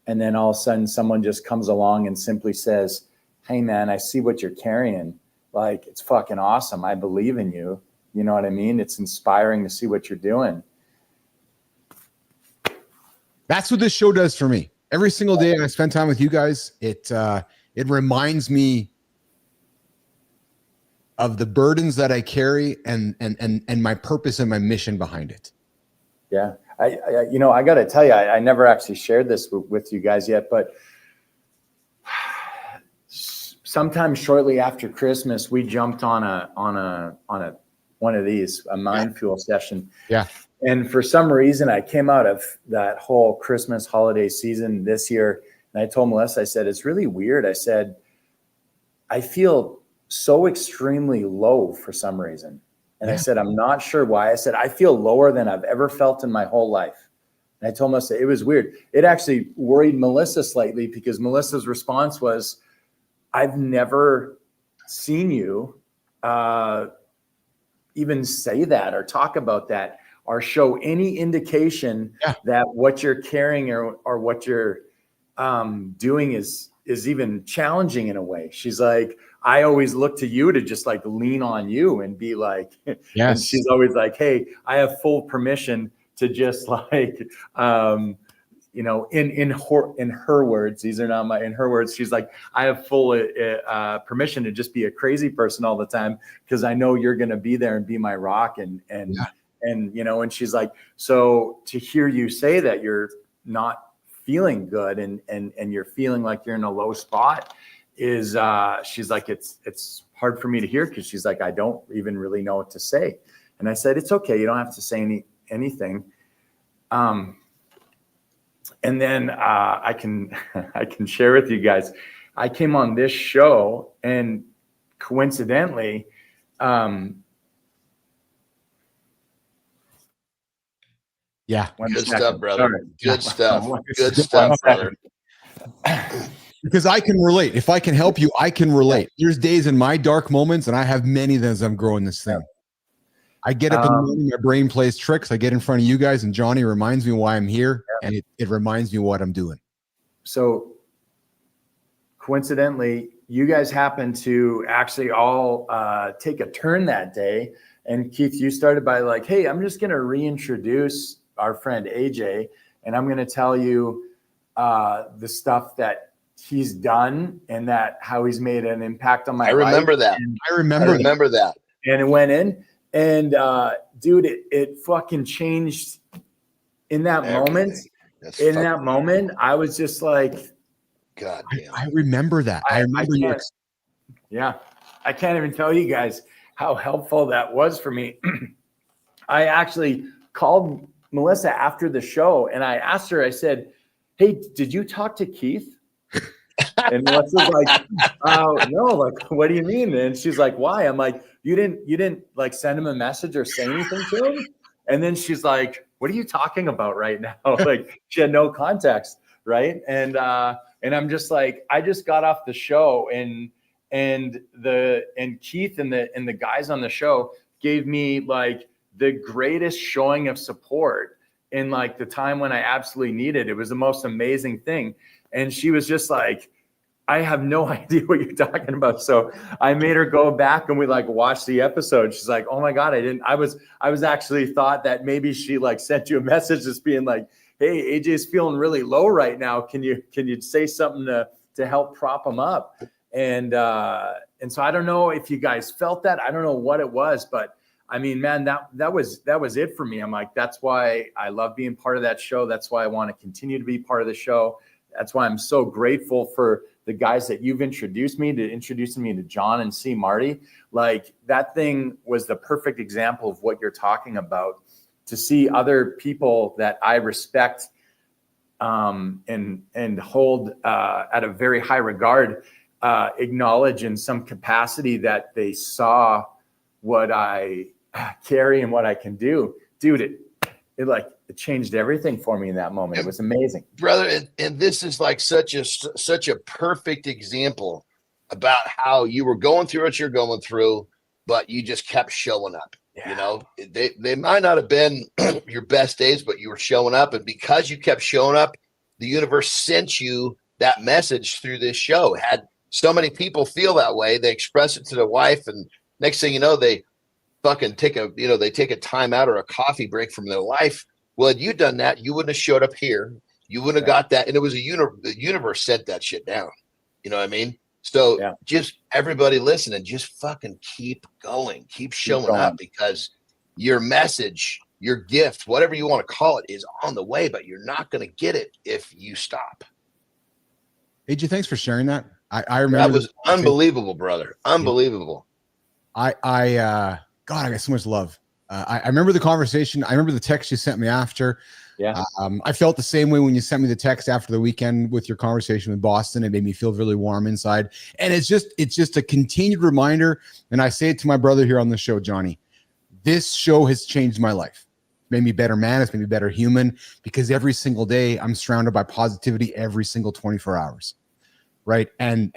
and then all of a sudden someone just comes along and simply says, hey man, I see what you're carrying. Like, it's fucking awesome. I believe in you. You know what I mean? It's inspiring to see what you're doing. That's what this show does for me. Every single day I spend time with you guys, it reminds me of the burdens that I carry and my purpose and my mission behind it. Yeah. I got to tell you, I never actually shared this with you guys yet, but sometime shortly after Christmas, we jumped on one of these, a mind fuel session. Yeah. And for some reason, I came out of that whole Christmas holiday season this year, and I told Melissa, I said, it's really weird. I said, I feel so extremely low for some reason. And I said, I'm not sure why. I said, I feel lower than I've ever felt in my whole life. And I told Melissa, it was weird. It actually worried Melissa slightly, because Melissa's response was, I've never seen you even say that or talk about that or show any indication that what you're carrying or what you're doing is even challenging in a way. She's like, I always look to you to just like lean on you and be like, and she's always like, hey, I have full permission to just like, in her words, these are not in her words, she's like, I have full permission to just be a crazy person all the time, because I know you're going to be there and be my rock. And she's like, so to hear you say that you're not feeling good and you're feeling like you're in a low spot is, she's like, it's hard for me to hear, because she's like, I don't even really know what to say. And I said, it's okay. You don't have to say anything. And then I can share with you guys, I came on this show, and coincidentally, good stuff, brother. Sorry. Good stuff. Good stuff, brother. Because I can relate. If I can help you, I can relate. There's days in my dark moments, and I have many as I'm growing this thing. I get up in the morning, my brain plays tricks. I get in front of you guys, and Johnny reminds me why I'm here, and it reminds me what I'm doing. So coincidentally, you guys happened to actually all take a turn that day. And Keith, you started by like, hey, I'm just going to reintroduce our friend AJ, and I'm going to tell you the stuff that he's done and that how he's made an impact on my life. I remember that. And it went in, and dude, it fucking changed in that moment. In that moment, I was just like, God damn. I remember that. I remember you. Yeah. I can't even tell you guys how helpful that was for me. I actually called Melissa after the show, and I asked her, I said, hey, did you talk to Keith? And Melissa's like, no, like, what do you mean? And she's like, why? I'm like, you didn't like send him a message or say anything to him? And then she's like, what are you talking about right now? Like, she had no context. Right. And I'm just like, I just got off the show, and Keith and the guys on the show gave me like the greatest showing of support in like the time when I absolutely needed it. It was the most amazing thing. And she was just like, I have no idea what you're talking about. So I made her go back and we like watched the episode. She's like, oh my God, I was actually thought that maybe she like sent you a message just being like, hey, AJ's feeling really low right now. Can you say something to help prop him up? And so I don't know if you guys felt that. I don't know what it was, but I mean, man, that was it for me. I'm like, that's why I love being part of that show. That's why I want to continue to be part of the show. That's why I'm so grateful for the guys that you've introducing me to John and C. Marty. Like, that thing was the perfect example of what you're talking about. To see other people that I respect and hold at a very high regard, acknowledge in some capacity that they saw what I carry and what I can do. Dude, it changed everything for me in that moment. It was amazing, brother. And this is like such a perfect example about how you were going through what you're going through, but you just kept showing up. Yeah. You know, they might not have been your best days, but you were showing up. And because you kept showing up, the universe sent you that message through this show. Had so many people feel that way, they express it to their wife, and next thing you know, they fucking take a time out or a coffee break from their life. Well, had you done that, you wouldn't have showed up here. You wouldn't have got that. And it was the universe sent that shit down. You know what I mean? So just everybody listening, just fucking keep going, keep showing up, because your message, your gift, whatever you want to call it, is on the way, but you're not going to get it if you stop. AJ, thanks for sharing that. I remember that was unbelievable, brother. Unbelievable. God, I got so much love. I remember the conversation. I remember the text you sent me after. Yeah. I felt the same way when you sent me the text after the weekend with your conversation with Boston. It made me feel really warm inside. And it's just a continued reminder. And I say it to my brother here on the show, Johnny, this show has changed my life. It's made me a better man. It's made me a better human, because every single day I'm surrounded by positivity every single 24 hours. Right. And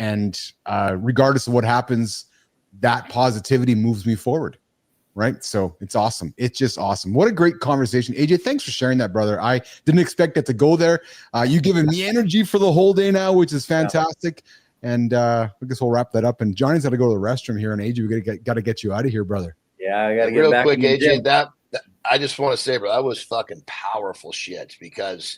regardless of what happens, that positivity moves me forward. Right. So it's awesome. It's just awesome. What a great conversation. AJ, thanks for sharing that, brother. I didn't expect it to go there. You've given me energy for the whole day now, which is fantastic. And I guess we'll wrap that up. And Johnny's got to go to the restroom here. And AJ, we got to get you out of here, brother. Yeah, I got to get real back quick, AJ. That I just want to say, bro, that was fucking powerful shit, because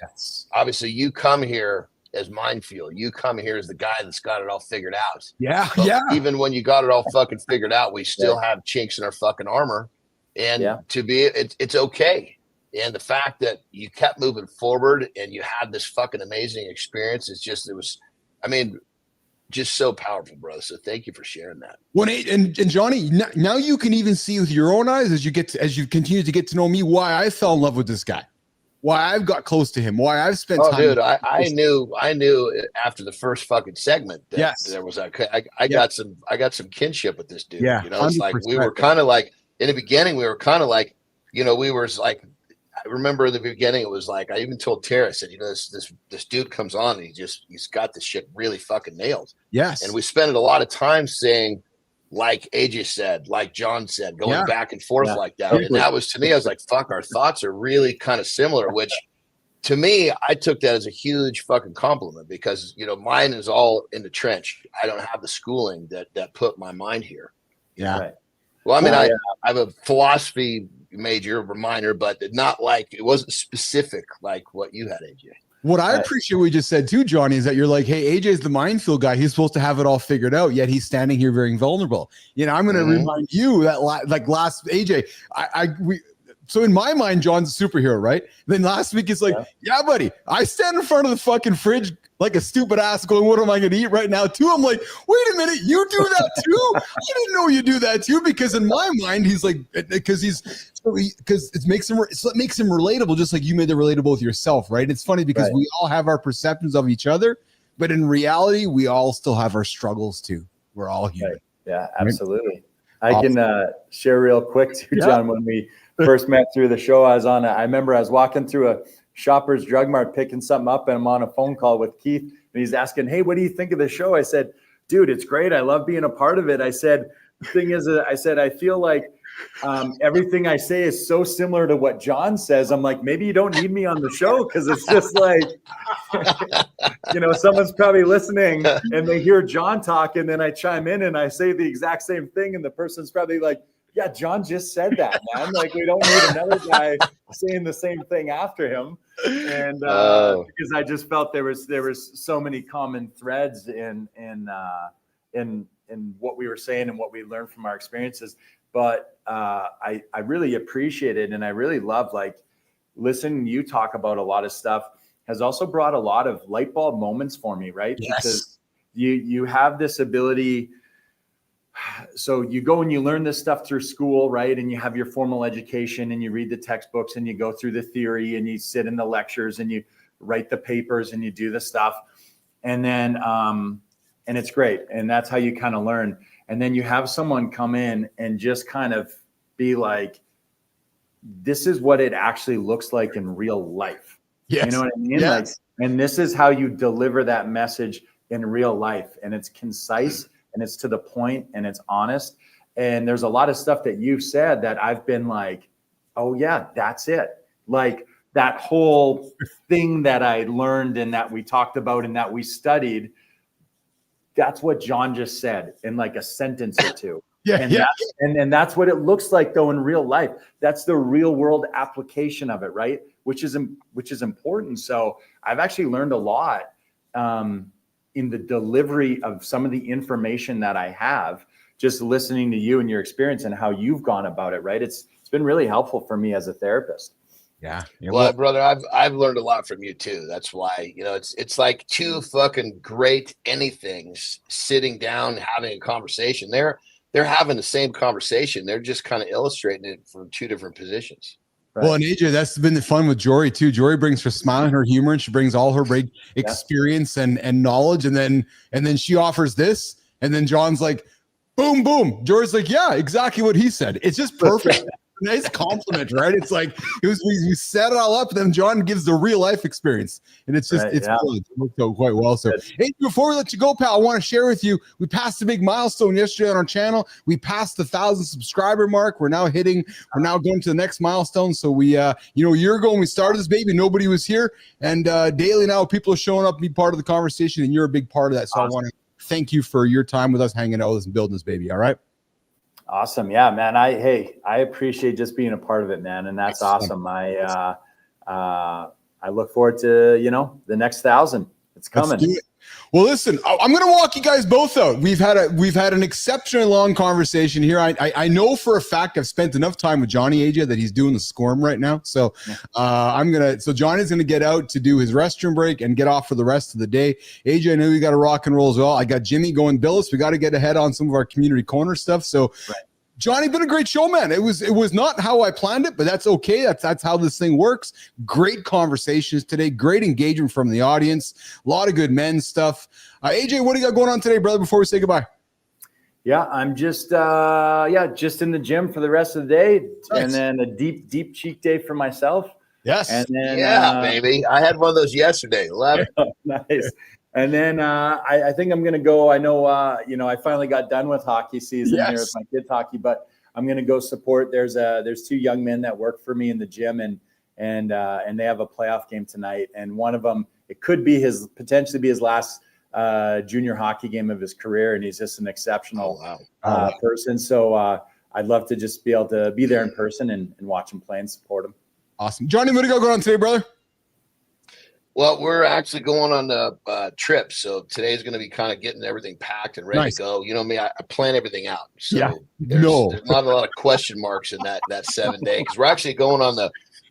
obviously you come here as mind fuel. You come here as the guy that's got it all figured out. Yeah. But yeah. even when you got it all fucking figured out, we still have chinks in our fucking armor. And it's okay. And the fact that you kept moving forward and you had this fucking amazing experience, it was just so powerful, brother. So thank you for sharing that. And Johnny, now you can even see with your own eyes as you continue to get to know me, why I fell in love with this guy. Why I've got close to him, why I've spent time. Dude, I knew after the first fucking segment that there was I got some kinship with this dude. Yeah, you know, it's like we were kind of like in the beginning, we were kind of like, you know, we were like, I remember in the beginning, it was like, I even told Tara, I said, you know, this dude comes on and he's got this shit really fucking nailed. Yes. And we spent a lot of time saying, like AJ said, like John said, going back and forth like that. And that was, to me, I was like, fuck, our thoughts are really kind of similar, which to me, I took that as a huge fucking compliment, because, you know, mine is all in the trench. I don't have the schooling that put my mind here. Yeah. Right. Well, I mean, I have a philosophy major, minor, but not like, it wasn't specific like what you had, AJ. What I appreciate what you just said too, Johnny, is that you're like, hey, AJ's the minefield guy. He's supposed to have it all figured out, yet he's standing here very vulnerable. You know, I'm going to remind you that last AJ, so in my mind, John's a superhero, right? Then last week it's like, yeah, buddy, I stand in front of the fucking fridge like a stupid ass going, what am I going to eat right now too? I'm like, wait a minute, you do that too? I didn't know you do that too, because in my mind, he's like, because it makes him relatable, just like you made it relatable with yourself, right? It's funny because we all have our perceptions of each other, but in reality, we all still have our struggles too. We're all human. Right. Yeah, absolutely. I can share real quick too, John, when we first met through the show, I remember I was walking through a Shoppers Drug Mart picking something up, and I'm on a phone call with Keith, and he's asking, hey, what do you think of the show? I said, dude, it's great. I love being a part of it. I said, the thing is, I feel like everything I say is so similar to what John says. I'm like, maybe you don't need me on the show, because it's just like, you know, someone's probably listening and they hear John talk, and then I chime in and I say the exact same thing, and the person's probably like, yeah, John just said that, man. Like, we don't need another guy saying the same thing after him. And because I just felt there was so many common threads in what we were saying and what we learned from our experiences. But I really appreciate it, and I really love, like, listening to you talk about a lot of stuff has also brought a lot of light bulb moments for me, right? Yes. Because you have this ability. So you go and you learn this stuff through school, right? And you have your formal education, and you read the textbooks, and you go through the theory, and you sit in the lectures, and you write the papers and you do the stuff. And then, and it's great. And that's how you kind of learn. And then you have someone come in and just kind of be like, this is what it actually looks like in real life. Yes. You know what I mean? Yes. Like, and this is how you deliver that message in real life. And it's concise and it's to the point and it's honest. And there's a lot of stuff that you've said that I've been like, oh yeah, that's it. Like that whole thing that I learned and that we talked about and that we studied, that's what Jon just said in like a sentence or two. And that's what it looks like though in real life. That's the real world application of it, right? Which is important. So I've actually learned a lot in the delivery of some of the information that I have, just listening to you and your experience and how you've gone about it, right? It's been really helpful for me as a therapist. Yeah. Well, brother, I've learned a lot from you too. That's why, it's like two fucking great anythings sitting down, having a conversation. They're having the same conversation. They're just kind of illustrating it from two different positions. Right. Well, and AJ, that's been the fun with Jory too. Jory brings her smile and her humor, and she brings all her great experience and knowledge. And then she offers this, and then Jon's like, boom, boom. Jory's like, yeah, exactly what he said. It's just perfect. Nice compliment, right? It's like we set it all up, and then Jon gives the real life experience, and it's just It worked out quite well. So, hey, before we let you go, pal, I want to share with you. We passed a big milestone yesterday on our channel. We passed the 1,000 subscriber mark. We're now going to the next milestone. So we, a year ago when we started this baby, nobody was here, and daily now people are showing up, be part of the conversation, and you're a big part of that. So I want to thank you for your time with us, hanging out with us, and building this baby. All right. Awesome. Yeah, man. I appreciate just being a part of it, man. And that's awesome. I look forward to, the next 1,000. It's coming. Well, listen, I'm going to walk you guys both out. We've had an exceptionally long conversation here. I know for a fact I've spent enough time with Johnny AJ that he's doing the squirm right now. So so Johnny's going to get out to do his restroom break and get off for the rest of the day. AJ, I know you got to rock and roll as well. I got Jimmy going Bilous. We got to get ahead on some of our community corner stuff. So Johnny, been a great show, man. It was not how I planned it, but that's okay. That's how this thing works. Great conversations today. Great engagement from the audience. A lot of good men's stuff. AJ, what do you got going on today, brother, before we say goodbye? Yeah, I'm just in the gym for the rest of the day. Nice. And then a deep cheek day for myself. Yes. And then, baby. I had one of those yesterday. Love it. Nice. And then I think I'm going to go. I know, I finally got done with hockey season here with my kids' hockey, but I'm going to go support. There's 2 young men that work for me in the gym, and they have a playoff game tonight. And one of them, it could be potentially be his last junior hockey game of his career, and he's just an exceptional person. So I'd love to just be able to be there in person and watch him play and support him. Awesome, Johnny. What do you got going on today, brother? Well, we're actually going on the trip. So today's going to be kind of getting everything packed and ready to go. You know me, I plan everything out. So there's not a lot of question marks in that 7 day, because we're actually going on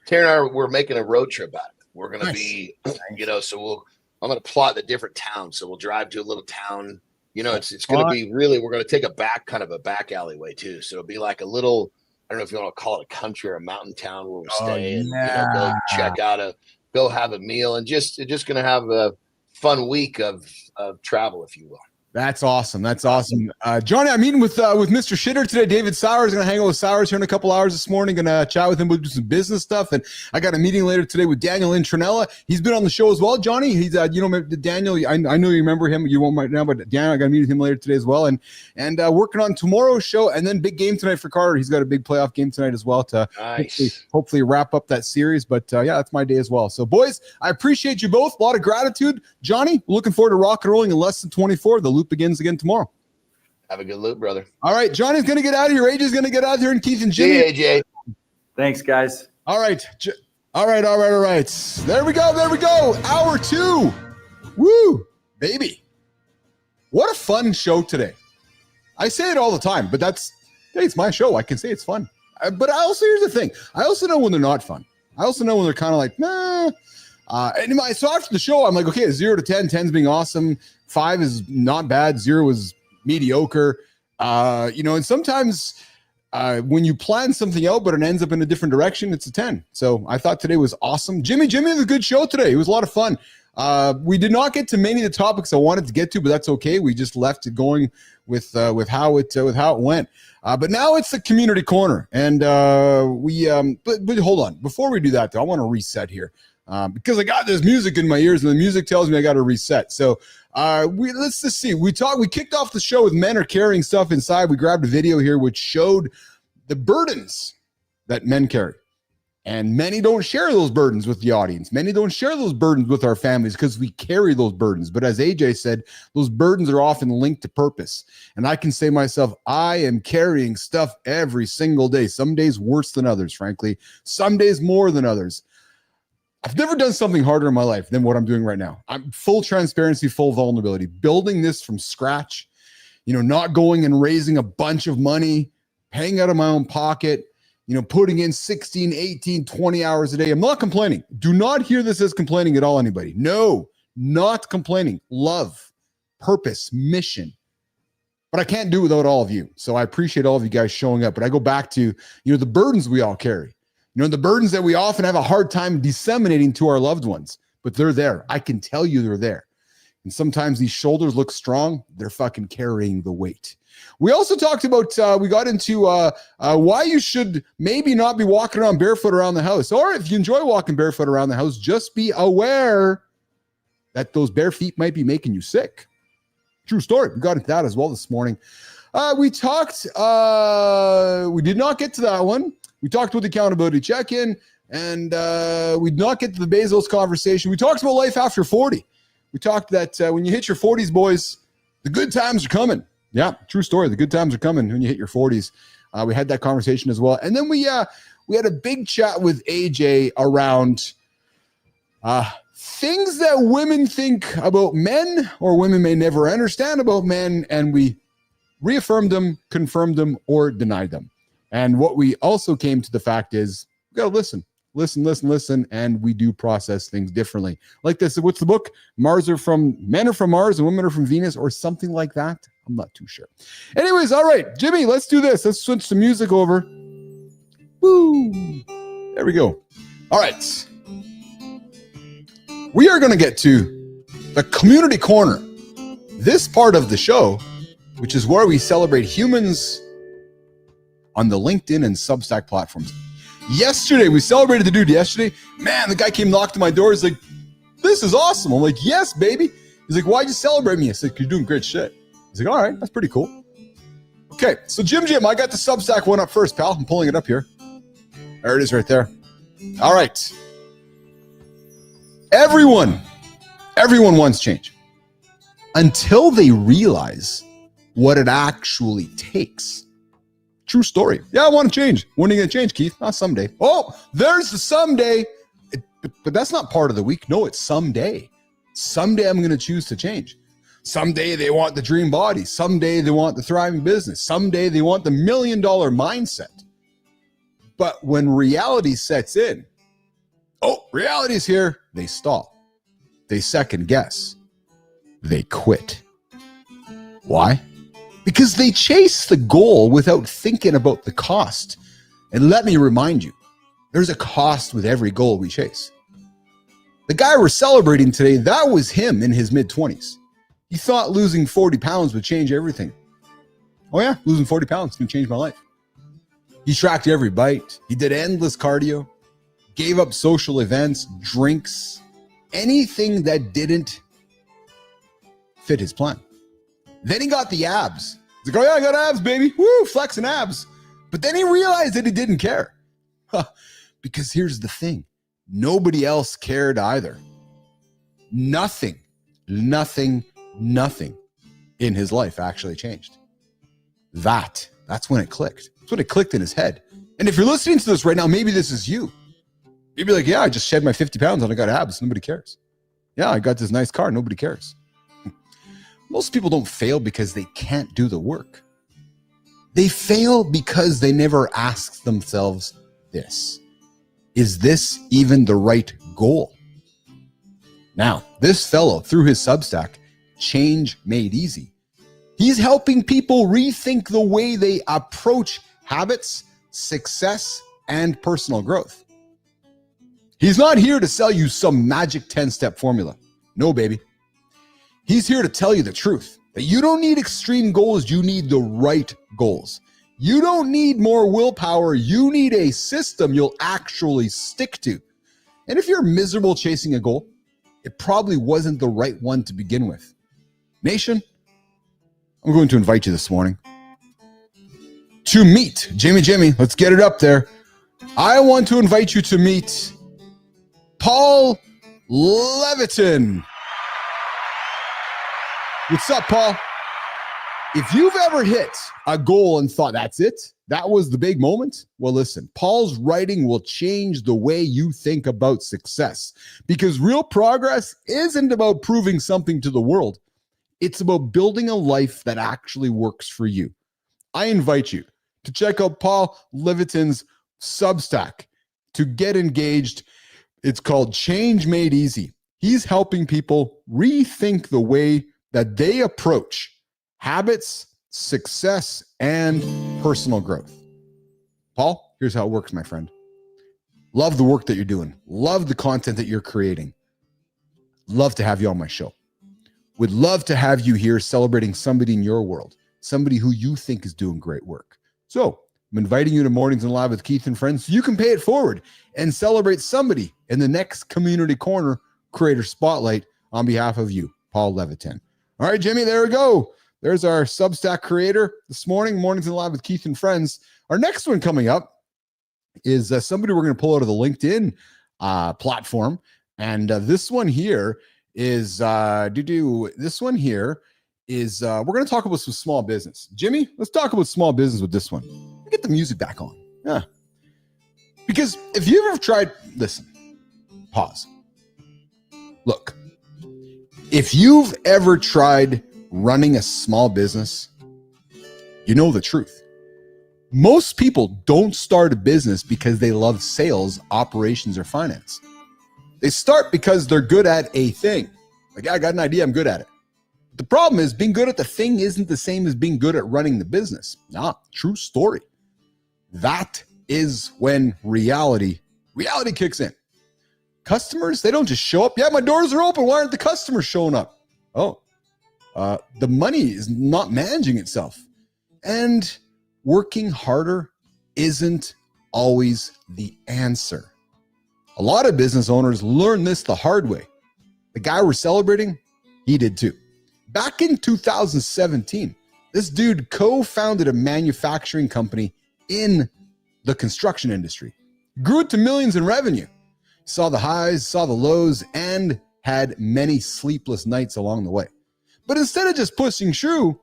Tara and I, we're making a road trip out of it. We're going to be, so I'm going to plot the different towns. So we'll drive to a little town, it's going to be really, we're going to take a back alleyway too. So it'll be like a little, I don't know if you want to call it a country or a mountain town where we'll stay and go check out go have a meal, and just going to have a fun week of travel, if you will. That's awesome. That's awesome. Johnny, I'm meeting with Mr. Shitter today. David Sowers. Going to hang out with Sowers here in a couple hours this morning. Going to chat with him. We'll do some business stuff. And I got a meeting later today with Daniel Intronella. He's been on the show as well. Johnny, he's Daniel. I know you remember him. You won't right now, but Daniel, I got to meet with him later today as well. And working on tomorrow's show, and then big game tonight for Carter. He's got a big playoff game tonight as well to hopefully wrap up that series. But that's my day as well. So boys, I appreciate you both. A lot of gratitude. Johnny, looking forward to rock and rolling in less than 24. The loop begins again tomorrow. Have a good loop, brother. All right, Johnny's going to get out of here. AJ's going to get out of here, and Keith and Jimmy. See you, AJ. Thanks, guys. All right. All right. There we go. Hour 2. Woo, baby. What a fun show today. I say it all the time, but it's my show. I can say it's fun. But here's the thing. I also know when they're not fun. I also know when they're kind of like, nah. So after the show, I'm like, okay, 0 to 10, 10's being awesome. 5 is not bad. 0 is mediocre. And sometimes when you plan something out, but it ends up in a different direction, it's a 10. So I thought today was awesome. Jimmy had a good show today. It was a lot of fun. We did not get to many of the topics I wanted to get to, but that's okay. We just left it going with how it went. But now it's the community corner, and but hold on. Before we do that, though, I want to reset here because I got this music in my ears, and the music tells me I got to reset. So let's just see. We kicked off the show with men are carrying stuff inside. We grabbed a video here which showed the burdens that men carry. And many don't share those burdens with the audience. Many don't share those burdens with our families because we carry those burdens. But as AJ said, those burdens are often linked to purpose. And I can say myself, I am carrying stuff every single day. Some days worse than others, frankly. Some days more than others. I've never done something harder in my life than what I'm doing right now. I'm full transparency, full vulnerability. Building this from scratch, not going and raising a bunch of money, paying out of my own pocket, putting in 16, 18, 20 hours a day. I'm not complaining. Do not hear this as complaining at all, anybody. No, not complaining. Love, purpose, mission. But I can't do it without all of you. So I appreciate all of you guys showing up. But I go back to, the burdens we all carry. The burdens that we often have a hard time disseminating to our loved ones. But they're there. I can tell you they're there. And sometimes these shoulders look strong. They're fucking carrying the weight. We also talked about, we got into why you should maybe not be walking around barefoot around the house. Or if you enjoy walking barefoot around the house, just be aware that those bare feet might be making you sick. True story. We got into that as well this morning. We talked, we did not get to that one. We talked about the accountability check-in, and we did not get to the Bezos conversation. We talked about life after 40. We talked that when you hit your 40s, boys, the good times are coming. Yeah, true story. The good times are coming when you hit your 40s. We had that conversation as well. And then we had a big chat with AJ around things that women think about men or women may never understand about men, and we reaffirmed them, confirmed them, or denied them. And what we also came to the fact is we got to listen, and we do process things differently. Like this, what's the book? Men are from Mars and women are from Venus, or something like that. I'm not too sure. Anyways, all right, Jimmy, let's do this. Let's switch the music over. Woo! There we go. All right. We are going to get to the community corner. This part of the show, which is where we celebrate humans on the LinkedIn and Substack platforms. Yesterday, we celebrated the dude yesterday. Man, the guy came, knocked on my door. He's like, this is awesome. I'm like, yes, baby. He's like, why'd you celebrate me? I said, 'cause you're doing great shit. He's like, all right, that's pretty cool. Okay, so Jim, I got the Substack one up first, pal. I'm pulling it up here. There it is right there. All right. Everyone wants change until they realize what it actually takes. True story. Yeah, I want to change. When are you going to change, Keith? Not someday. Oh, there's the someday. But that's not part of the week. No, it's someday. Someday I'm going to choose to change. Someday they want the dream body. Someday they want the thriving business. Someday they want the $1 million mindset. But when reality sets in, reality's here, they stop. They second guess. They quit. Why? Because they chase the goal without thinking about the cost. And let me remind you, there's a cost with every goal we chase. The guy we're celebrating today, that was him in his mid-20s. He thought losing 40 pounds would change everything. Oh yeah, losing 40 pounds can change my life. He tracked every bite. He did endless cardio, gave up social events, drinks, anything that didn't fit his plan. Then he got the abs. He's like, oh yeah, I got abs, baby. Woo, flexing abs. But then he realized that he didn't care. Because here's the thing. Nobody else cared either. Nothing in his life actually changed. That's when it clicked. That's when it clicked in his head. And if you're listening to this right now, maybe this is you. You'd be like, yeah, I just shed my 50 pounds and I got abs. Nobody cares. Yeah, I got this nice car. Nobody cares. Most people don't fail because they can't do the work. They fail because they never ask themselves this. Is this even the right goal? Now, this fellow, through his Substack, Change Made Easy, he's helping people rethink the way they approach habits, success, and personal growth. He's not here to sell you some magic 10-step formula. No, baby. He's here to tell you the truth, that you don't need extreme goals, you need the right goals. You don't need more willpower, you need a system you'll actually stick to. And if you're miserable chasing a goal, it probably wasn't the right one to begin with. Nation, I'm going to invite you this morning to meet Jimmy. Let's get it up there. I want to invite you to meet Paul Levitin. What's up, Paul? If you've ever hit a goal and thought, that's it, that was the big moment, well, listen, Paul's writing will change the way you think about success, because real progress isn't about proving something to the world. It's about building a life that actually works for you. I invite you to check out Paul Levitin's Substack to get engaged. It's called Change Made Easy. He's helping people rethink the way that they approach habits, success, and personal growth. Paul, here's how it works, my friend. Love the work that you're doing. Love the content that you're creating. Love to have you on my show. Would love to have you here celebrating somebody in your world, somebody who you think is doing great work. So I'm inviting you to Mornings in Live with Keith and Friends so you can pay it forward and celebrate somebody in the next Community Corner Creator Spotlight on behalf of you, Paul Levitin. All right, Jimmy, there we go. There's our Substack creator this morning, Mornings in Live with Keith and Friends. Our next one coming up is somebody we're going to pull out of the LinkedIn platform. And this one here is, we're going to talk about some small business. Jimmy, let's talk about small business with this one. Get the music back on. Yeah. Because if you've ever tried, listen, pause. Look, if you've ever tried running a small business, you know the truth. Most people don't start a business because they love sales, operations, or finance. They start because they're good at a thing. Like, I got an idea, I'm good at it. The problem is being good at the thing isn't the same as being good at running the business. Nah, true story. That is when reality kicks in. Customers, they don't just show up. Yeah, my doors are open. Why aren't the customers showing up? Oh, the money is not managing itself. And working harder isn't always the answer. A lot of business owners learn this the hard way. The guy we're celebrating, he did too. Back in 2017, this dude co-founded a manufacturing company in the construction industry, grew it to millions in revenue, saw the highs, saw the lows, and had many sleepless nights along the way. But instead of just pushing through,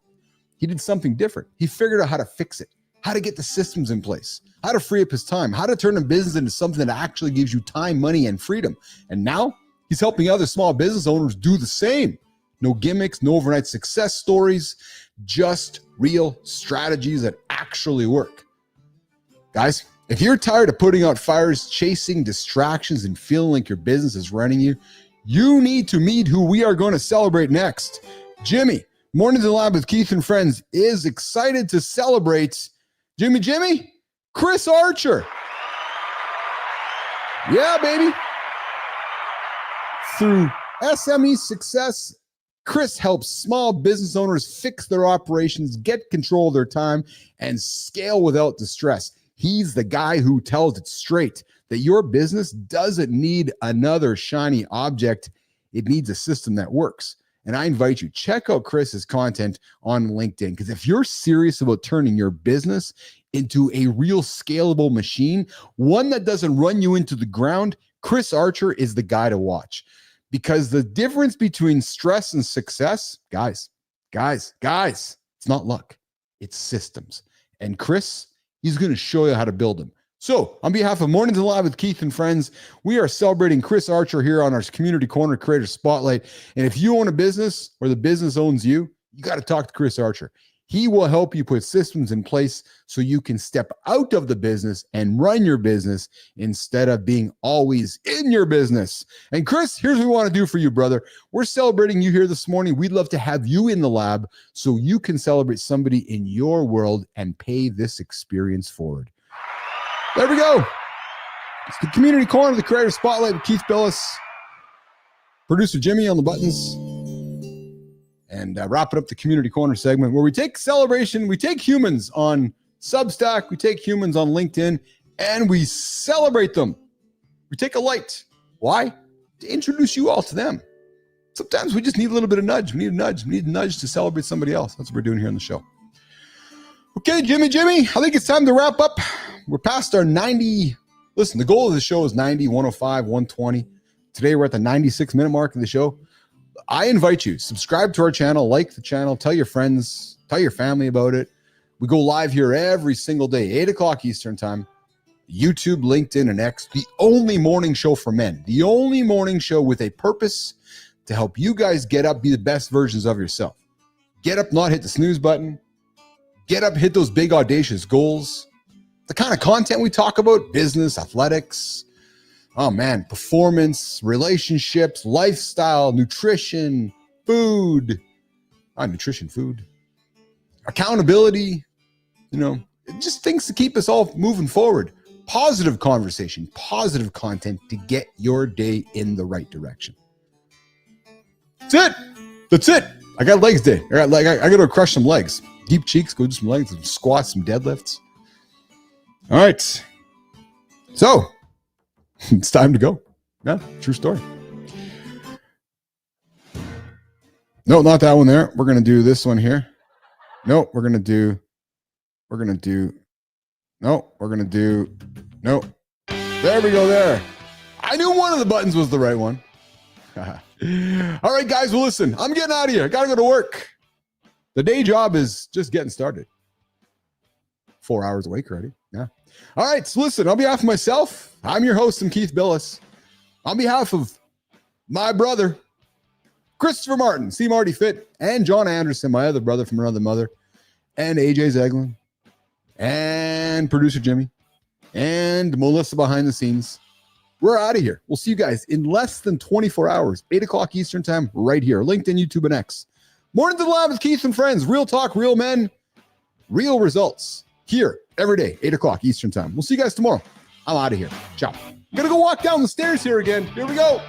he did something different. He figured out how to fix it, how to get the systems in place, how to free up his time, how to turn a business into something that actually gives you time, money, and freedom. And now he's helping other small business owners do the same. No gimmicks, no overnight success stories, just real strategies that actually work. Guys, if you're tired of putting out fires, chasing distractions, and feeling like your business is running you, you need to meet who we are going to celebrate next. Jimmy, Mornings in Live with Keith and Friends is excited to celebrate Jimmy, Chris Archer. Yeah, baby. Through SME success, Chris helps small business owners fix their operations, get control of their time, and scale without distress. He's the guy who tells it straight that your business doesn't need another shiny object. It needs a system that works. And I invite you, check out Chris's content on LinkedIn, because if you're serious about turning your business into a real scalable machine, one that doesn't run you into the ground, Chris Archer is the guy to watch. Because the difference between stress and success, guys, it's not luck, it's systems. And Chris, he's going to show you how to build them. So on behalf of Mornings in Live with Keith and Friends, we are celebrating Chris Archer here on our Community Corner Creator Spotlight. And if you own a business or the business owns you, you got to talk to Chris Archer. He will help you put systems in place so you can step out of the business and run your business instead of being always in your business. And Chris, here's what we want to do for you, brother. We're celebrating you here this morning. We'd love to have you in the lab so you can celebrate somebody in your world and pay this experience forward. There we go. It's the Community Corner, the Creator Spotlight with Keith Bilous, producer Jimmy on the buttons. And wrapping up the Community Corner segment where we take celebration, we take humans on Substack, we take humans on LinkedIn, and we celebrate them. We take a light. Why? To introduce you all to them. Sometimes we just need a little bit of nudge. We need a nudge. We need a nudge to celebrate somebody else. That's what we're doing here on the show. Okay, Jimmy, I think it's time to wrap up. We're past our 90. Listen, the goal of the show is 90, 105, 120. Today we're at the 96-minute mark of the show. I invite you, subscribe to our channel, like the channel, tell your friends, tell your family about it. We go live here every single day, 8 o'clock Eastern time, YouTube, LinkedIn, and X, the only morning show for men, the only morning show with a purpose to help you guys get up, be the best versions of yourself. Get up, not hit the snooze button. Get up, hit those big audacious goals. The kind of content we talk about, business, athletics, oh man, performance, relationships, lifestyle, nutrition, food, food, accountability, just things to keep us all moving forward. Positive conversation, positive content to get your day in the right direction. That's it. I got legs day. I got to crush some legs. Deep cheeks, go do some legs, some squats, some deadlifts. All right. So, it's time to go. Yeah, true story. No, not that one there. We're going to do this one here. No, we're going to do. There we go there. I knew one of the buttons was the right one. All right, guys. Well, listen, I'm getting out of here. I got to go to work. The day job is just getting started. 4 hours awake already. Yeah. All right. So listen, on behalf of myself, I'm your host, I'm Keith Bilous. On behalf of my brother, Christopher Martin, C. Marty Fit, and Jon Andersen, my other brother from another mother, and AJ Zeglin, and producer Jimmy, and Melissa behind the scenes, we're out of here. We'll see you guys in less than 24 hours, 8 o'clock Eastern time, right here. LinkedIn, YouTube, and X. Mornings in the Lab with Keith and friends. Real talk, real men, real results. Here, every day, 8 o'clock Eastern time. We'll see you guys tomorrow. I'm out of here. Ciao. I'm going to go walk down the stairs here again. Here we go.